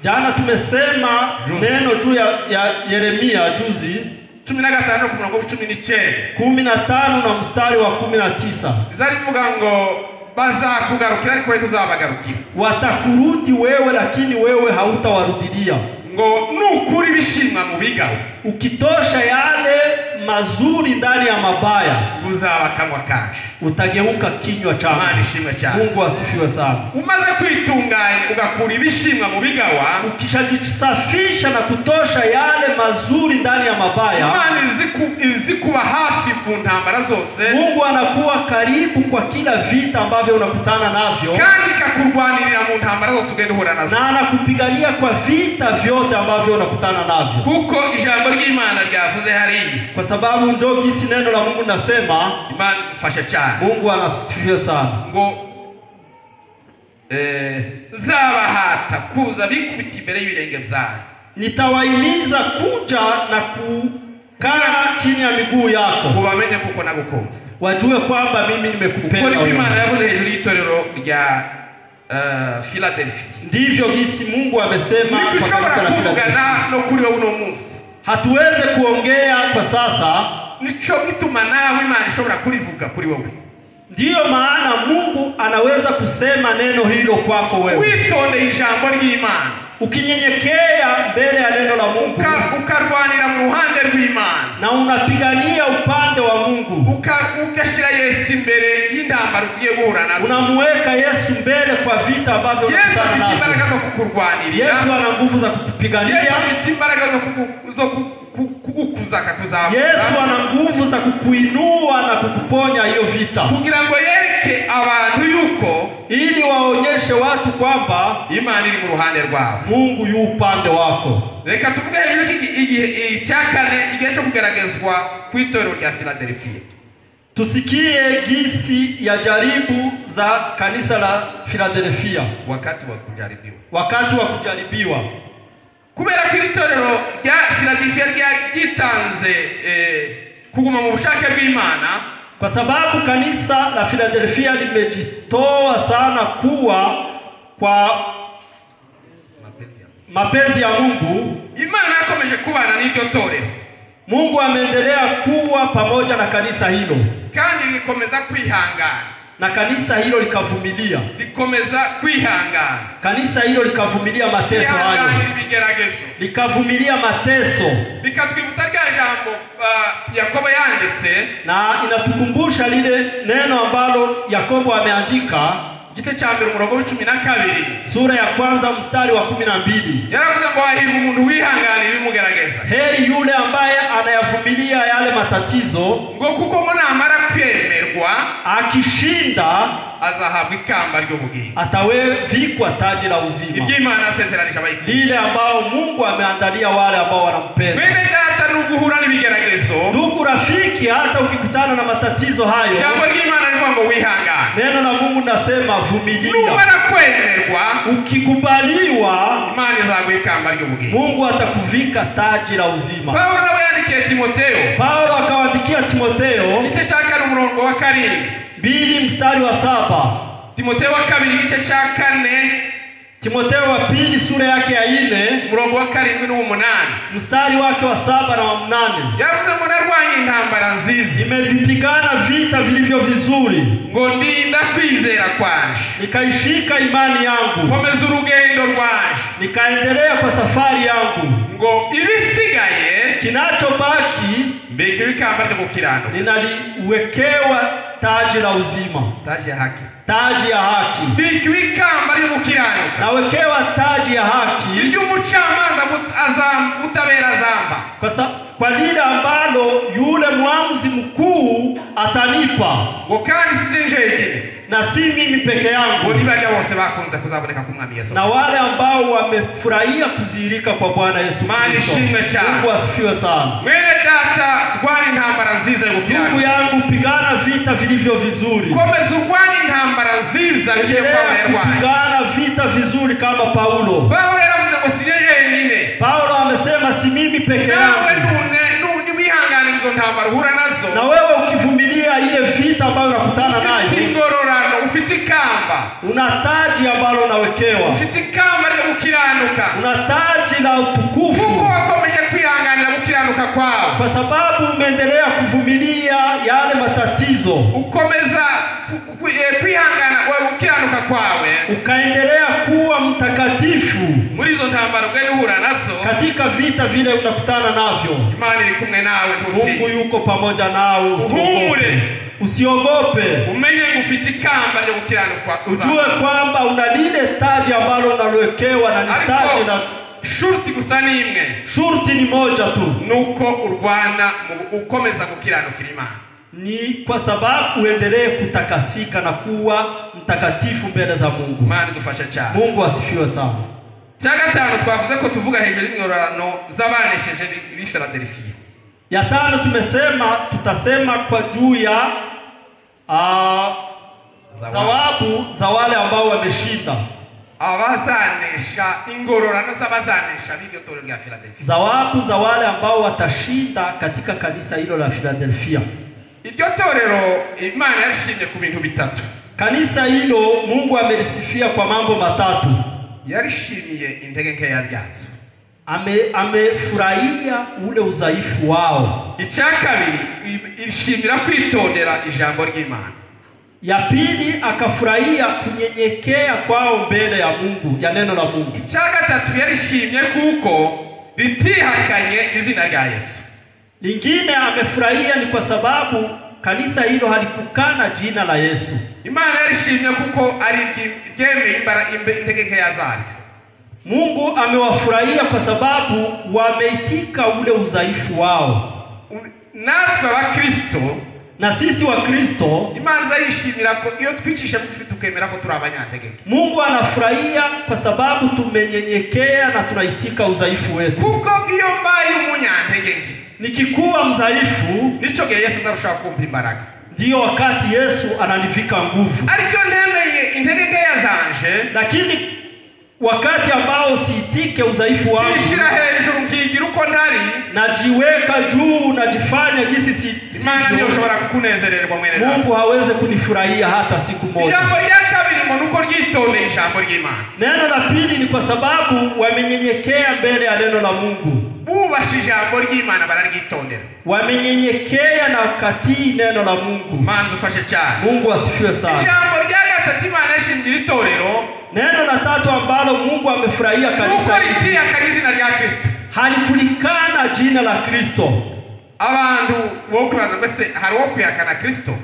Jana tumesema neno juu ya Yeremia juzi 15 ku murongo 19. 15 na mstari wa 19. Zarivuga ngo bazakugarukira ariko wewe tuzabagarukira. Watakurudi wewe lakini wewe hautawarudilia. Ngo nukuri bishimwa mu bigaho, ukitosha yale mazuri ndani ya mabaya, uzaba kamwa kaje, utageuka kinywa chako. Imana ishimwe cyane. Mungu asifiwe sana. Umaze kwitunganya ugakura ibishimwa mu bigawa, ukishajisafisha na kutosha yale mazuri ndani ya mabaya, Imana izikuba hafi mu ntambara zose. Mungu anakuwa karibu kwa kila vita ambavyo unakutana navyo, kandi kakurwanirira mu ntambara zose ugenda uhura nazo, na anakupigania kwa vita vyote ambavyo unakutana navyo. Kuko ijambo ry'Imana ryavuze hari, kwa sababu ndio gisi neno la Mungu nasema. Imana ifasha cyane. Mungu anasifiwe sana. Ngo nzabahata kuza bikubita imbere y'ibirenge byawe, nitawahimiza kuja na kukaa chini ya miguu yako, ngo bamenye kuko nagukunze, wajue kwamba mimi nimekupenda. Kuko Imana yavuze hejuru y'itorero rya Philadelphia. Ndivyo gisi Mungu amesema kwa kanisa la Philadelphia. No kuri wowe uno munsi hatuweze kuongea kwa sasa, nico gituma nawe Imana ishobora kurivuga kuri wowe. Ndiyo maana Mungu anaweza kusema neno hilo kwako wewe. Witonde ijambo ry'Imana, ukinyenyekea mbele ya neno la Mungu, ukarwanira mu ruhande rw'Imana, na unapigania upande wa Mungu, ukashira Yesu imbere y'intambara ugiye guhura nazo, unamuweka Yesu mbele kwa vita ambavyo unakutana nazo. Yesu imbaraga zo kukurwanirira, Yesu ana nguvu za kukupigania. Yesu afite imbaraga zo kukukuza akakuzamura. Yesu ana nguvu za kukuinua na kukuponya hiyo vita, kugira ngo yereke abantu yuko, ili waonyeshe watu kwamba Imana iri mu ruhande rwabo, Mungu yu upande wako. Reka tuvuge igihe cyakane, igihe cyo kugeragezwa ku itorero rya Philadelphia. Tusikie gisi ya jaribu za kanisa la Philadelphia, wakati wa kujaribiwa. Kubera ko itorero rya Philadelphia ryagitanze kuguma mu bushake bw'Imana, kwa sababu kanisa la Philadelphia limejitoa sana kuwa kwa mapenzi ya Mungu, Imana yakomeje kubana n'iryo torero, Mungu ameendelea kuwa pamoja na kanisa hilo, kandi likomeza kwihangana, na kanisa hilo likavumilia, likomeza kwihangana, kanisa hilo likavumilia mateso hayo, likavumilia mateso. Bikatwibutsa rya jambo Yakobo yanditse, na inatukumbusha lile neno ambalo Yakobo ameandika igice cya 12 sura ya kwanza mstari wa 12. Yaravuze ngo hahirwa umuntu wihanganira ibimugerageza, heri yule ambaye anayavumilia yale matatizo, ngo kuko ngo namara kwemerwa akishinda azahabwa ikamba ry'ubugingo, atavikwa taji la uzima. Ibyo Imana yasezeranije abayikunda, lile ambao Mungu ameandalia wale ambao wanampenda. Mwene data, nuguhura n'ibigeragezo, ndugu rafiki, hata ukikutana na matatizo hayo, jambo ry'Imana rivuga ngo wihangane. Neno la Mungu nasema vumilia. Numara kwemerwa, ukikubaliwa, Imana izaguha ikamba ry'ubugingo, Mungu atakuvika taji la uzima. Paulo nawe yandikiye Timotheo, Paulo akawaandikia Timotheo igice cya 4 2 mstari wa 7. Timotheo wa 2 igice cya 4, Timotheo wa 2 sura yake ya 4 murongo wa 7 n'uwa 8, mstari wake wa 7 na wa 8. Yavuze ngo narwanye intambara nziza, nimevipigana vita vilivyo vizuri, ngo ndinda kwizera kwanje, nikaishika imani yangu, komeza urugendo rwanje, nikaendelea kwa safari yangu, ngo ibisigaye kinachobaki mbeke ikamba ryo gukiranuka, ninaliwekewa taji la uzima, taji ya haki, taji ya haki, mbeke ikamba ryo gukiranuka, nawekewa taji ya haki, iryo umucamanza utabera zamba, kwa lile ambalo yule mwamuzi mkuu atanipa, ngo kandi sizinjegine, na si mimi peke yangu, ngo nibarya bose bakunze kuzaboneka ku Mwami Yesu, na wale ambao wamefurahia kuzirika kwa Bwana Yesu Kristo. Mungu asifiwe sana. Mwene data, rwani intambara nziza yo gukiranuka, ndugu yangu, pigana vita vilivyo vizuri, komeza urwani intambara nziza ngiye kupigana vita vizuri kama Paulo. Paulo yaravuze ngo sijeje nyine, Paulo amesema si mimi peke yangu. Wihangane izo ntambara uhura nazo, na wewe ukivumilia ile vita ambayo unakutana nayo, ufite ingororano, ufite ikamba, una taji ambalo unawekewa, ufite ikamba ryo gukiranuka, una taji la utukufu, kuko wakomeje kwihanganira gukiranuka kwawe, kwa sababu umeendelea kuvumilia yale matatizo, ukomeza kwihangana wewe gukiranuka kwawe, ukaendelea kuwa mtakatifu muri izo ntambara ugenda uhura nazo, katika vita vile unakutana navyo. Imana iri kumwe nawe, Mungu yuko pamoja nawe, usiogope, umenye ufite ikamba ryo gukiranuka, ujue kwamba una lile taji ambalo unalowekewa, na ni taji na shurti gusa ni imwe, shurti ni moja tu, nuko urwana ukomeza gukiranukira Imana, ni kwa sababu uendelee kutakasika na kuwa mtakatifu mbele za Mungu. Imana idufashe cyane. Mungu asifiwe sana. Cya gatanu twavuze ko tuvuga hejuru y'ingororano z'abanesheje b'i Philadelphia. Ya 5 tumesema tutasema kwa juu ya zawabu za wale ambao wameshinda, abazanesha, ingororano z'abazanesha b'iryo torero rya Philadelphia, zawabu za wale ambao watashinda katika kanisa hilo la Philadelphia. Iryo torero Imana yashimye ku bintu bitatu. Kanisa hilo Mungu amelisifia kwa mambo matatu. Yarishimiye intege nkeya ryazo, amefurahia ule udhaifu wao. Icya kabiri, ishimira kwitondera ijambo ry'Imana. Ya pili, akafurahia kunyenyekea kwao mbele ya Mungu, ya neno la Mungu. Icya gatatu, yarishimye kuko litihakanye izina rya Yesu. Lingine amefurahia ni kwa sababu kanisa hilo halikukana jina la Yesu. Imana yarishimye kuko ari ryemeye intege nkeya zaryo. Mungu amewafurahia kwa sababu wameitika ule udhaifu wao. Natwe wa Kristo, na sisi wa Kristo, Imana yishimira ko iyo twicisha bugufi tukemera ko turi abanyantege. Mungu anafurahia kwa sababu tumenyenyekea na tunaitika udhaifu wetu. Kuko iyo mbaye umunyantege, nikikuwa mdhaifu, nico gihe Yesu azarushaka kumpa imbaraga. Ndio wakati Yesu ananivika nguvu. Ariko ntemeye intege nkeya zanje, lakini wakati ambao siitike udhaifu wangu, kishira hejuru nkigira uko ntari, najiweka juu, najifanya gisi Imana niyo shobora kukunezererwa mwene data. Mungu haweze kunifurahia hata siku moja. Ijambo rya kabiri ngo nuko ryitondeye ijambo ry'Imana. Neno la pili ni kwa sababu wamenyenyekea mbele ya neno la Mungu. Bubasha ijambo ry'Imana bararyitondera. Wamenyenyekea na kutii neno la Mungu. Imana dufashe cyane. Mungu asifiwe sana. Ijambo rya gatatu Imana yashingira itorero. Neno la tatu ambalo Mungu amefurahia kanisa hili na rya Kristo. Halikulikana jina la Kristo. Abantu wokubaza mbese hari wo kuyakana Kristo.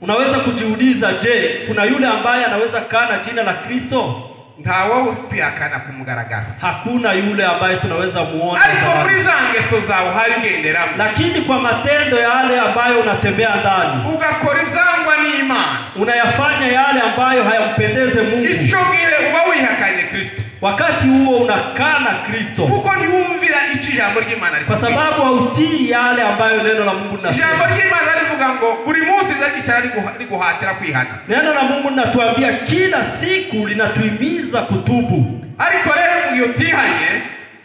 Unaweza kujiuliza, je, kuna yule ambaye anaweza kana jina la Kristo? Ntawo kuyakana kumugaragara. Hakuna yule ambaye tunaweza muona. Ariko muri zangeso zawe hari ngenderamo. Lakini kwa matendo yale ambayo unatembea ndani, ugakora ibyangwa n'Imana, unayafanya yale ambayo hayampendeze Mungu, ico gire uba wihakanye Kristo. Wakati huo unakana Kristo. Kuko ntiwumvira ico ijambo ry'Imana kwa sababu hautii yale ambayo neno la Mungu linasema. Ijambo ry'Imana rivuga ngo buri munsi rizagicara riguhatira kwihana. Neno la Mungu linatuambia kila siku linatuhimiza kutubu. Ariko rero mu yotihanye,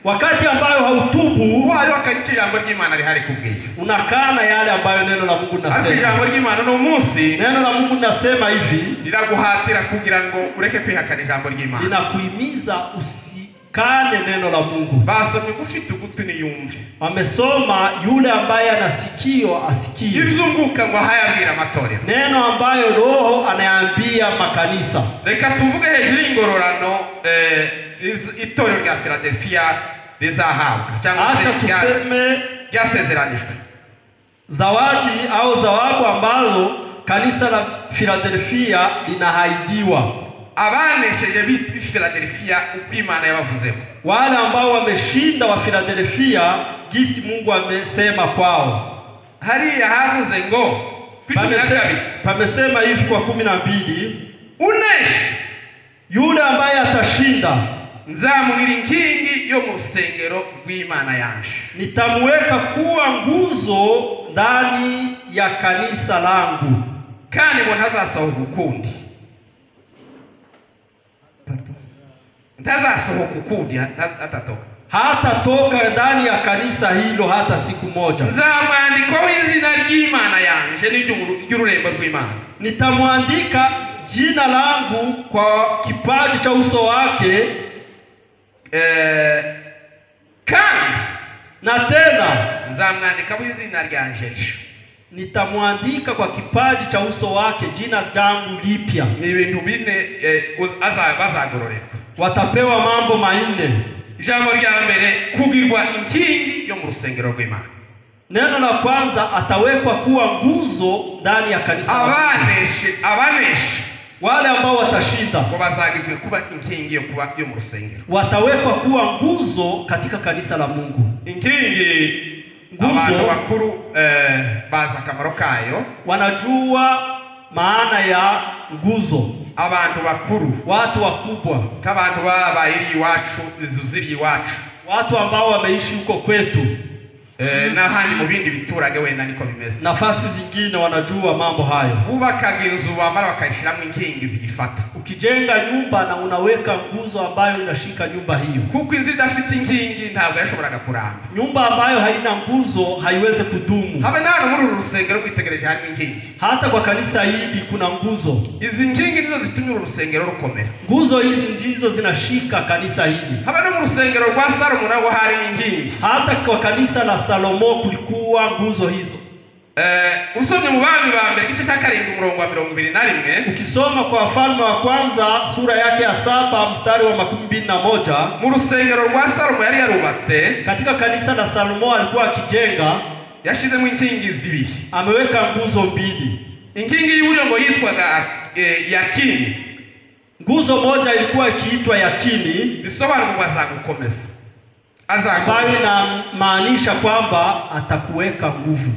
wakati ambayo hautubu, wali wakayica ijambo ry'Imana rihari kubwira, unakana yale ambayo neno la Mungu linasema. Ariko ijambo ry'Imana no munsi, neno la Mungu linasema hivi, liraguhatira kugira ngo ureke kwihakana ijambo ry'Imana. Linakuhimiza usikane neno la Mungu. Basomye gufite ugutwi niyumve. Wamesoma yule ambaye anasikio asikie. Izunguka ngo hayabwira amatorero. Neno ambayo Roho anayaambia makanisa. Reka tuvuge hejuru y'ingororano itorero rya Philadelphia rizahabwa. Acha tuseme ryasezeranijwe. Zawadi au zawabu ambazo kanisa la Philadelphia linahaidiwa. Abanesheje biti Philadelphia ukwimana yabavuzeho. Wale ambao wameshinda wa Philadelphia gisi Mungu amesema kwao. Hariya havuze ngo pamesema hivi kwa 12, unesh yule ambaye atashinda nzamugira inkingi yo mu rusengero rw'Imana yanje, nitamweka kuwa nguzo ndani ya kanisa langu, kandi ngo ntazasohoka ukundi. Ntazasohoka ukundi, hatatoka ndani ya kanisa hilo hata siku moja. Nzamwandika w'izina ry'Imana yanje n'iry'ururembo rw'Imana, nitamwandika jina langu kwa kipaji cha uso wake, kandi na tena nzamwandika w'izina ryanje, nitamwandika kwa kipaji cha uso wake jina langu lipya. Ni ibintu bine bazagororerwa, watapewa mambo 4. Ijambo rya mbere, kugirwa inkingi yo mu rusengero rw'Imana. Neno la kwanza, atawekwa kuwa nguzo ndani ya kanisa. Abaneshe wale ambao watashinda, ngo bazagirwe kuba inkingi yo mu rusengero, watawekwa kuwa nguzo katika kanisa la Mungu. Inkingi, abantu bakuru baza akamaro kayo, wanajua maana ya nguzo. Abantu bakuru, watu wakubwa, k'abantu babaye iwacu, zuziri iwacu, watu ambao wameishi huko kwetu, n'ahandi mu bindi biturage wenda niko bimeze, nafasi zingine wanajua mambo hayo. Bubakaga inzu bamara bakayishiramo inkingi zigifata. Ukijenga nyumba na unaweka nguzo ambayo inashika nyumba hiyo, kuko inzu idafite inkingi ntabwo yashoboraga kuramba. Nyumba ambayo haina nguzo haiwezi kudumu. Habe nano muri urusengero kwitegereje harimo inkingi. Hata kwa kanisa hili kuna nguzo. Izi nkingi nizo zitumye urusengero rukomera. Nguzo hizi ndizo zinashika kanisa hili. Habe no mu rusengero rwa Salomo naho harimo inkingi. Hata kwa kanisa la Salomo kulikuwa nguzo hizo. Usomye mu Bami ba mbere gice cya 7 umurongo wa 21, ukisoma kwa Wafalme wa kwanza sura yake ya 7 mstari wa 21, mu rusengero rwa Salomo yari yarubatse, katika kanisa la Salomo alikuwa akijenga, yashizemo inkingi zibiri, ameweka nguzo 2. Inkingi yule ngo yitwaga Yakini. Nguzo moja ilikuwa ikiitwa Yakini, bisobanura ngo azagukomeza, ambayo inamaanisha kwamba atakuweka nguvu.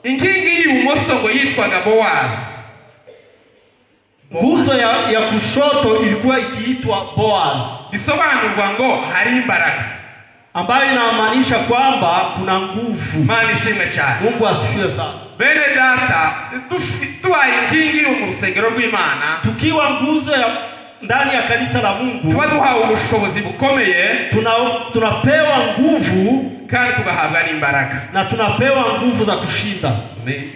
Inkingi y'ubumoso ngo yitwaga Boaz. Nguzo ya kushoto ilikuwa ikiitwa Boaz, bisobanurwa ngo hari imbaraga, ambayo inamaanisha kwamba kuna nguvu. Imana ishimwe cyane. Mungu asifiwe sana. Bene data, tuwa inkingi yo mu rusengero rw'Imana, tukiwa nguzo ndani ya kanisa la Mungu tuba duhawe ubushobozi bukomeye, tunapewa nguvu kandi tugahabwa n'imbaraga, na tunapewa nguvu za kushinda.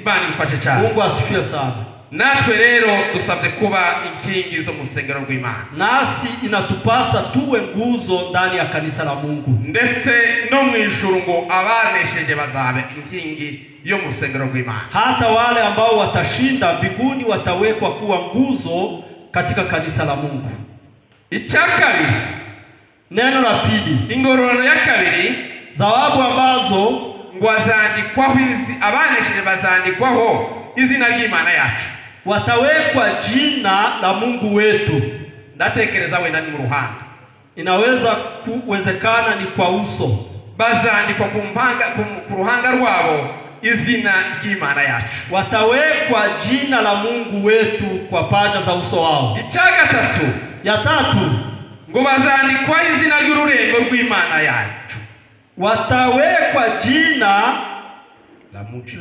Imana idufashe cyane. Mungu asifiwe sana. Natwe rero dusabye kuba inkingi zo mu rusengero rw'Imana, nasi inatupasa tuwe nguzo ndani ya kanisa la Mungu, ndetse no mu ijuru ngo abanesheje bazabe inkingi yo mu rusengero rw'Imana. Hata wale ambao watashinda mbinguni watawekwa kuwa nguzo katika kanisa la Mungu. Icyakabiri, neno la pili, ingororano ya kabiri, zawabu ambazo ngo azandikwaho abanesheje bazandikwaho izina ry'Imana yacu, watawekwa jina la Mungu wetu. Ndatekereza wenda ni mu ruhanga, inaweza kuwezekana ni kwa uso, bazandikwa ku ruhanga rwabo izina ry'Imana yacu, watawekwa jina la Mungu wetu kwa paja za uso wao. Icyagatatu, ya tatu, ngo bazandikwa izina ry'ururembo rw'Imana yacu, watawekwa jina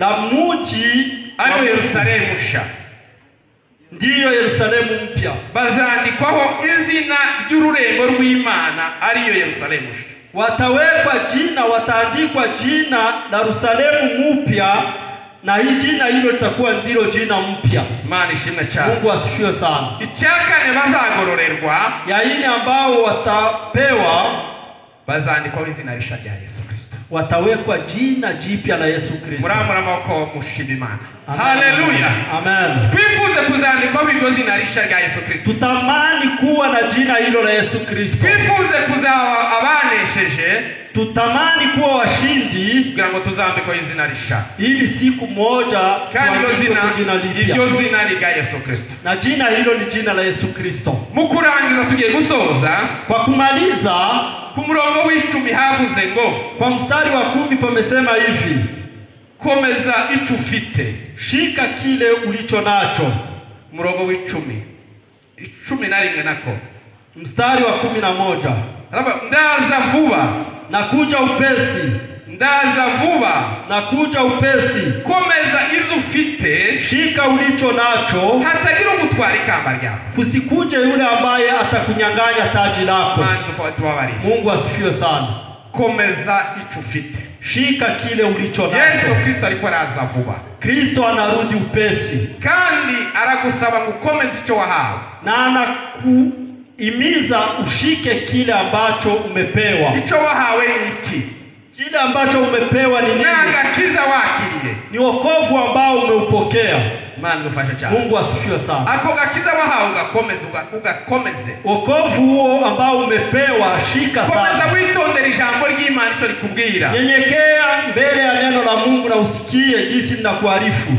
la muji ariyo Yerusalemu nsha, ndiyo Yerusalemu mpya. Bazandikwaho izina ry'ururembo rw'Imana ariyo Yerusalemu nsha, wataandikwa jina la Yerusalemu mpya, na hii jina hilo litakuwa ndilo jina mpya. Imana ishimwe cyane. Mungu asifiwe sana. Icyakane bazagororerwa, ya ine ambao watapewa, bazandikwaho izina rishya rya Yesu Kristo, watawekwa jina jipya la Yesu Kristo. Muramura amaboko mushima Imana. Haleluya, amen. Twifuze kuzandikwaho iryo zina rishya rya Yesu Kristo, tutamani kuwa na jina hilo la Yesu Kristo. Twifuze kuzaba abanesheje, tutamani kuwa washindi, kugira ngo tuzambikwaho izina rishya, ili siku moja kandi iryo zina ni rya Yesu Kristo, na jina hilo ni jina la Yesu Kristo. Mu kurangiza tugiye gusoza, kwa kumaliza, ku murongo w'10 havuze ngo, kwa mstari wa 10 pamesema hivi, komeza icyo ufite, shika kile ulicho nacho. Murongo w'10, 11 nako, mstari wa 11, ndaza vuba, nakuja upesi, ndaza vuba, nakuja upesi. Komeza ibyo ufite, shika ulicho nacho, hatagira ugutwara ikamba ryawe, kusikuje yule ambaye atakunyang'anya taji lako. Mungu asifiwe sana. Komeza icyo ufite, shika kile ulicho nacho. Yesu Kristo alikuwa araza vuba, Kristo anarudi upesi, kandi aragusaba ngo ukomeze icyo wahawe, na anakuhimiza ushike kile ambacho umepewa. Icyo wahawe iki? Kile ambacho umepewa ni nini? Agakiza wakiriye, ni wokovu ambao umeupokea. Imana idufashe cyane. Mungu asifiwe sana. Ako gakiza wahawe ugakomeze, wokovu huo ambao umepewa shika sana. Komeza witondera ijambo ry'Imana icyo rikubwira, nyenyekea mbele ya neno la Mungu na usikie jinsi ninakuarifu,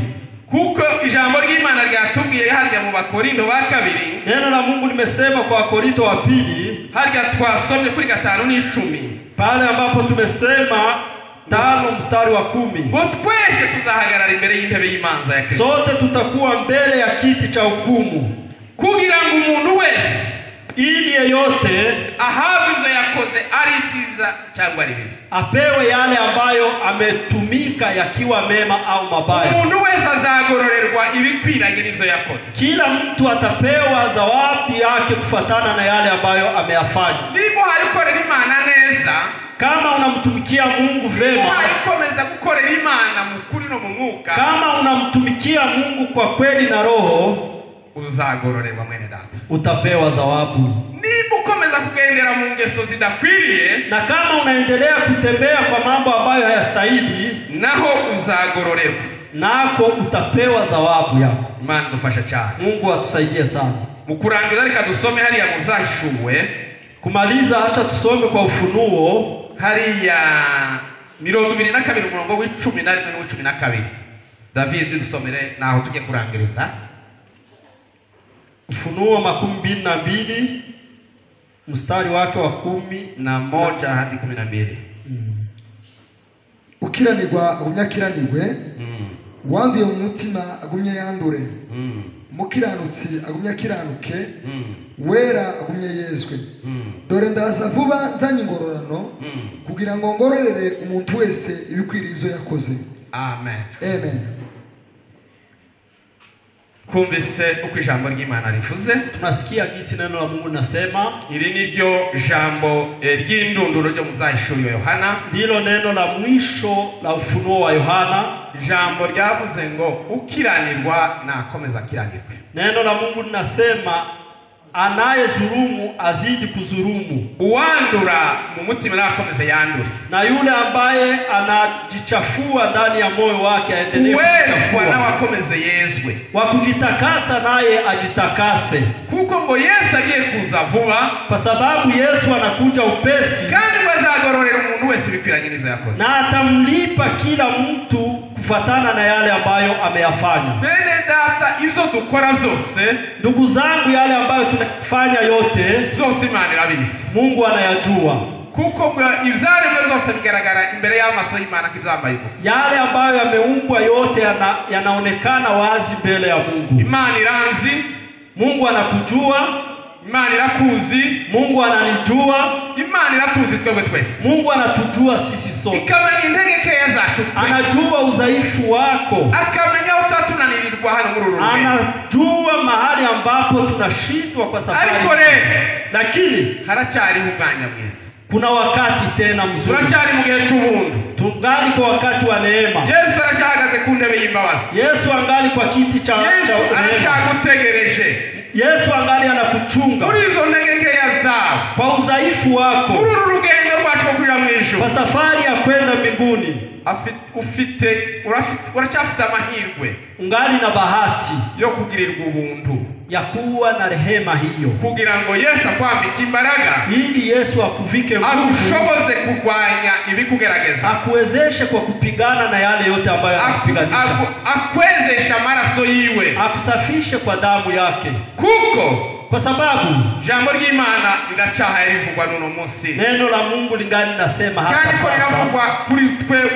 kuko ijambo ry'Imana ryatubwiye harya mu Bakorinto ba kabiri, neno la Mungu limesema kwa Korinto wa pili, harya twasomye kuri 5:10, pale ambapo tumesema 5 mstari wa 10, ngo twese tuzahagarara imbere y'intebe y'imanza ya Kristo, sote tutakuwa mbele ya kiti cha hukumu, kugira ngo umuntu wese, ili yeyote ahabwe ibyo yakoze ari byiza cyangwa ari bibi, apewe yale ambayo ametumika yakiwa mema au mabaya. Umuntu wese azagororerwa ibikwiranye n'ibyo yakoze, kila mtu atapewa zawabu yake kufatana na yale ambayo ameyafanya. Niba harikorera Imana neza, kama unamtumikia Mungu vema, ukomeza gukorera Imana mu kuri no mu mwuka, kama unamtumikia Mungu kwa kweli na roho, uzagororerwa mwene data, utapewa zawabu. Niba ukomeza kugendera mu ngeso zidakwiriye, na kama unaendelea kutembea kwa mambo ambayo hayastahili, naho uzagororerwa, nako utapewa zawabu yako. Imana idufashe cyane. Mungu atusaidie sana. Mu kurangiza reka dusome hariya mu Zahishuwe, kumaliza acha tusome kwa Ufunuo hariya 22 umurongo w'11 n'12. David dusomere naho tujye kurangiriza. Ufunuo 22 mstari wake wa 11 hadi 12. Ukiranirwa agumyakiranirwe, wanduye mu mutima agumye yandure, mukiranutsi agumye akiranuke, wera agumye yezwe. Dore ndaza vuba nzanye ingororano, kugira ngo ngororere umuntu wese ibikwiriye ibyo yakoze. Amen. Amen. kumvise uko ijambo ry'Imana rivuze. Tunasikia jinsi neno la Mungu linasema. Iri niryo jambo ry'indunduro ryo mu byahishuriwe Yohana. Ndilo neno la mwisho la ufunuo wa Yohana. Jambo ryavuze ngo ukiranirwa nakomeza kiranirwe. Neno la Mungu linasema anayezurumu azidi kuzurumu. Uwandura mu mutima nakomeze yandure. Na yule ambaye anajichafua ndani ya moyo wake aendelee kujichafua. Na wakomeze yezwe. Wakujitakasa naye ajitakase. Kuko ngo Yesu agiye kuza vuba, kwa sababu Yesu anakuja upesi. Kandi bazagororera umuntu wese bikwiranye n'ibyo yakoze. Na atamlipa kila mtu kufuatana na yale ambayo ameyafanya. Bene data, ibyo dukora byose, ndugu zangu, yale ambayo tunafanya yote zose Imana irabizi. Mungu anayajua. Kuko ibyaremwe zose bigaragara imbere y'amaso y'Imana k'ibyambaye gusa. Yale ambayo yameumbwa yote yanaonekana wazi mbele ya Mungu. Imana iranzi, Mungu anakujua, Imana irakuzi, Mungu ananijua, Imana iratuzi twebwe twese. Mungu anatujua sisi sote. Ikamenya integekeya zacu. Anajua udhaifu wako. Akamenya utatunanirirwa hano muri uru rugendo. Anajua mahali ambapo tunashindwa kwa safari. Ariko rero, lakini haracyari ubwanya bwiza. Kuna wakati tena mzuri. Turacyari mu gihe cy'ubuntu. Tungali kwa wakati wa neema. Yesu aracyahagaze ku ntebe y'imbabazi. Yesu angali kwa kiti cha neema. Yesu aracyagutegereje. Yesu angali anakuchunga. Muri izo ntegekeya zawe, kwa udhaifu wako, muri uru rugendo rwacu kuja mu ijuru, kwa safari ya kwenda mbinguni, uracyafite amahirwe, ungali na bahati yo kugirirwa ubuntu, ya kuwa na rehema hiyo, kugira ngo Yesu akwambike imbaraga, ili Yesu akuvike nguvu, agushoboze kurwanya ibikugerageza, akuwezeshe kwa kupigana na yale yote ambayo anakupiganisha, akwezesha amaraso yiwe, akusafishe kwa damu yake. Kuko kwa sababu jambo ry'Imana linacaha rivugwa n'uno munsi. Neno la Mungu lingali nasema hata sasa. Kandi linavugwa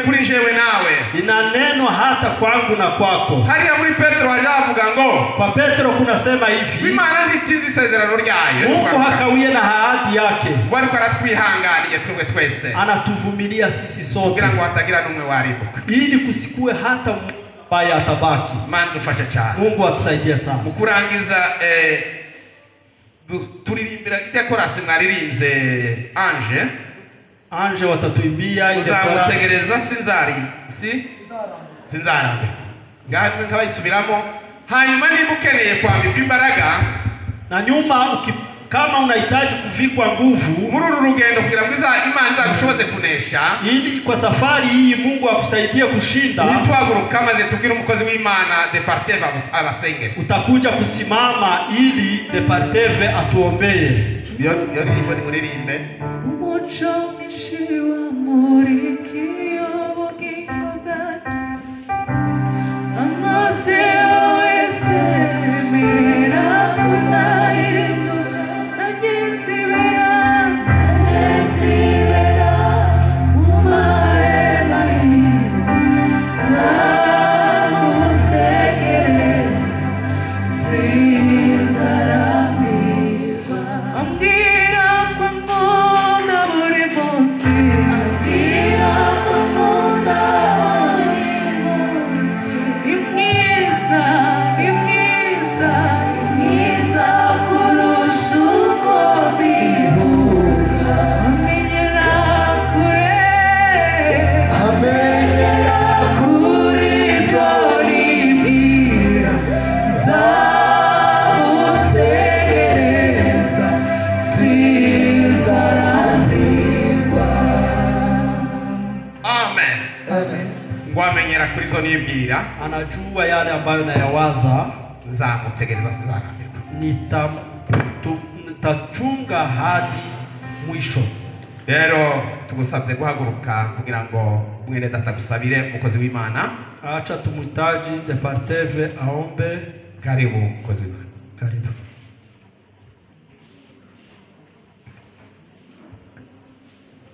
kuri jewe nawe. Lina neno hata kwangu na kwako. Hariya muri Petro hajavuga ngo, kwa Petro kunasema hivi, Imana ntitizi isezerano ryayo. Mungu hakawiye na ahadi yake. Wari kwaratwihanganiye twebwe twese. Anatuvumilia sisi sote. Kugira ngo hatagira n'umwe waribuka. Ili kusikue hata mbaya atabaki. Mana dufashe cyane. Mungu atusaidie sana. Mukurangiza turirimbira ite korasi mwaririmbye Ange watatuimbia ile korasi. Uzamutegereza sinzarambirwa. Ngaho nkabayisubiramo, hanyuma niba ukeneye kwambikwa imbaraga, na nyuma kama unahitaji kuvikwa nguvu muri uru rugendo kugira ngo Imana izagushoboze kunesha, ili kwa safari hii Mungu akusaidie kushinda, nitwaguruka maze tubwire umukozi w'Imana Departeve abasengere. Utakuja kusimama ili Departeve atuombee. Yo ndiko nimuririmbe. Umuco nishiwa muri kiyobogingo bwacu, amaze wese mera kunahinduka, nagezibera mu mahema zamutegereza sinzarambirwa. Ambwira ko nkunda buri munsi, ambwira ko nkunda buri munsi. Ni mwiza, ni mwiza, ni mwiza kurusha uko bivuga. Amenyera kure, amenyera kuri ibyo ribwira, zamutegereza sinzarambirwa. Amen. Amen. Ngwamenyera kuri ibyo nibwira, anajua yale ambayo nayawaza, nzamutegereza sinzarambirwa. Nitachunga hadi mwisho. Rero tugusabye guhaguruka kugira ngo mwene data gusabire umukozi w'Imana. Acha tumuhitaji Departeve aombe. Karibu umukozi w'Imana. Karibu.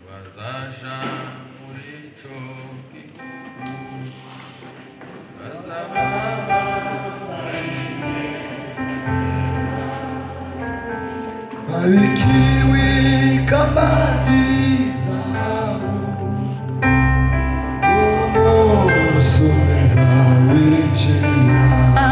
Bazasha muricho gihugu, bazababa babikiwe ikamba zahabu, umusumeza w'ijina,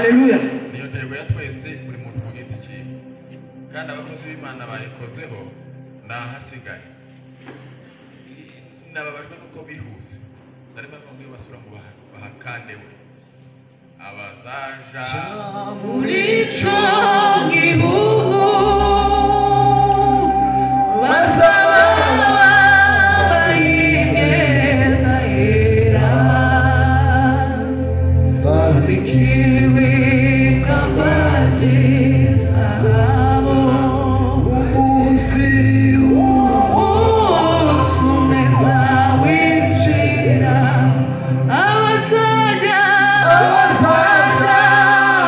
Haleluya. niyo ntego ya twese buri muntu ku giti cyiwe, kandi abakozi b'Imana bayikozeho nahasigaye. Nababajwe nuko bihuse, nari bamwe basura ngo bahakandewe abazaja Muri ico gihugu bazaba bayigenda yera, babikiwe ikamba ry'izahabu. Umunsi umeza winjira, abazaja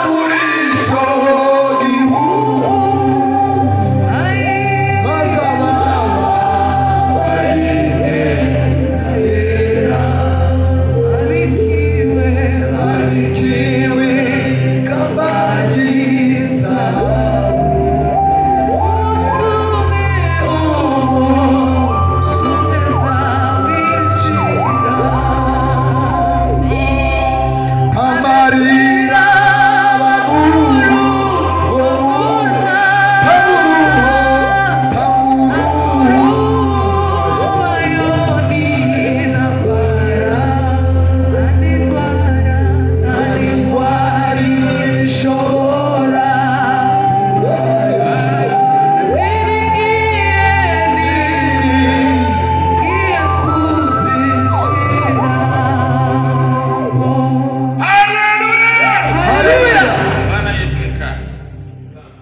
muri ico gihugu bazaba bayigenda yera, babikiwe babikiwe ikamba ry'izahabu. umusume umeza winjira, amarira baburu Mana yiteka,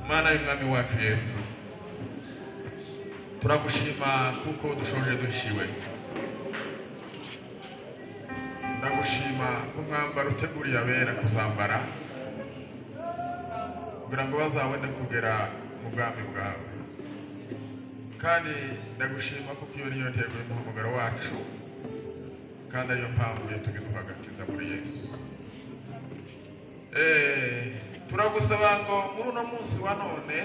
Mana y'Umwami wacu Yesu, turagushima kuko dushoje dushiwe. Ndagushima ko mwambaro uteguriye abera kuzambara kugira ngo bazabone kugera mu bwami bwawe, kandi ndagushima kuko iyo niyo ntego y'umuhamagaro wacu, kandi ariyo mpamvu yatumye duhagakiza muri Yesu. Turagusaba ngo muri uno munsi wa none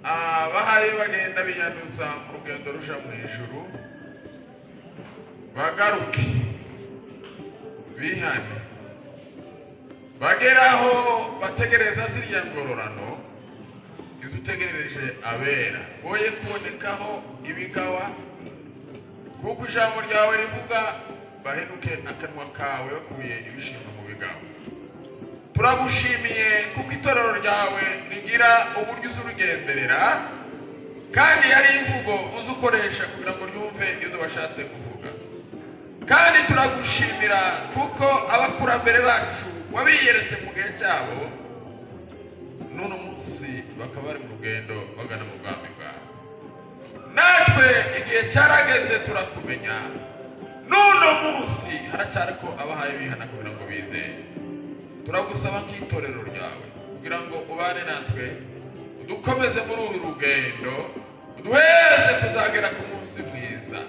abahaye bagenda biyanduza mu rugendo ruja mu ijuru bagaruke bihane, bageraho bategereza ziriya ngororano izo utegerereje abera, boye kubonekaho ibigawa, kuko ijambo ryawe rivuga bahenuke akanwa kawe bakuye ibishimwa mu bigawa. Turagushimiye kuko itorero ryawe rigira uburyo uzi urugenderera, kandi ari imvugo uzi ukoresha kugira ngo ryumve ibyo washatse kuvuga. Kandi turagushimira kuko abakurambere bacu wabiyeretse mu gihe cyabo, n'uno munsi bakaba bari mu rugendo bagana mu bwami bwawe. Natwe igihe cyarageze turakumenya, n'uno munsi haracyari ko abahaye bihana kugira ngo bizere. Turagusaba nk'itorero ryawe kugira ngo ubane natwe, udukomeze muri uru rugendo, uduhereze kuzagera ku munsi mwiza.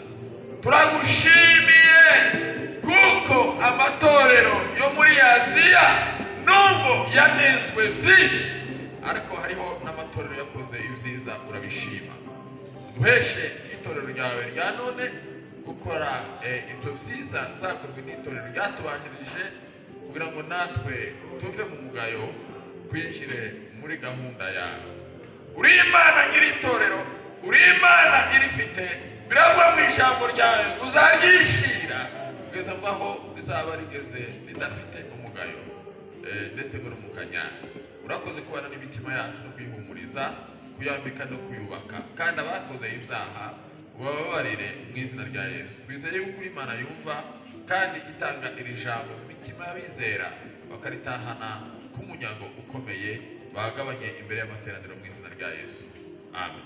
Turagushimiye kuko amatorero yo muri Aziya nubwo yanenzwe byinshi, ariko hariho n'amatorero yakoze ibyiza, urabishima. Duheshe itorero ryawe rya none gukora ibyo byiza zakozwe n'itorero ryatubanjirije, kugira ngo natwe tuve mu mugayo twinjire muri gahunda yawe. Uri Imana nyir'itorero, uri Imana irifite, biravugwa mu ijambo ryawe uzaryishira kugeza aho rizaba rigeze ridafite umugayo ndetse no mu kanyana. Urakoze kubana n'imitima yacu no kwihumuriza, kuyambika no kuyubaka, kandi abakoze ibyaha ubababarire mu izina rya Yesu. Twizeye yuko Imana yumva kandi itanga iri jambo mu mitima y'abizera, bakaritahana k'umunyago ukomeye bagabanye imbere y'amateraniro mu izina rya Yesu. Amen.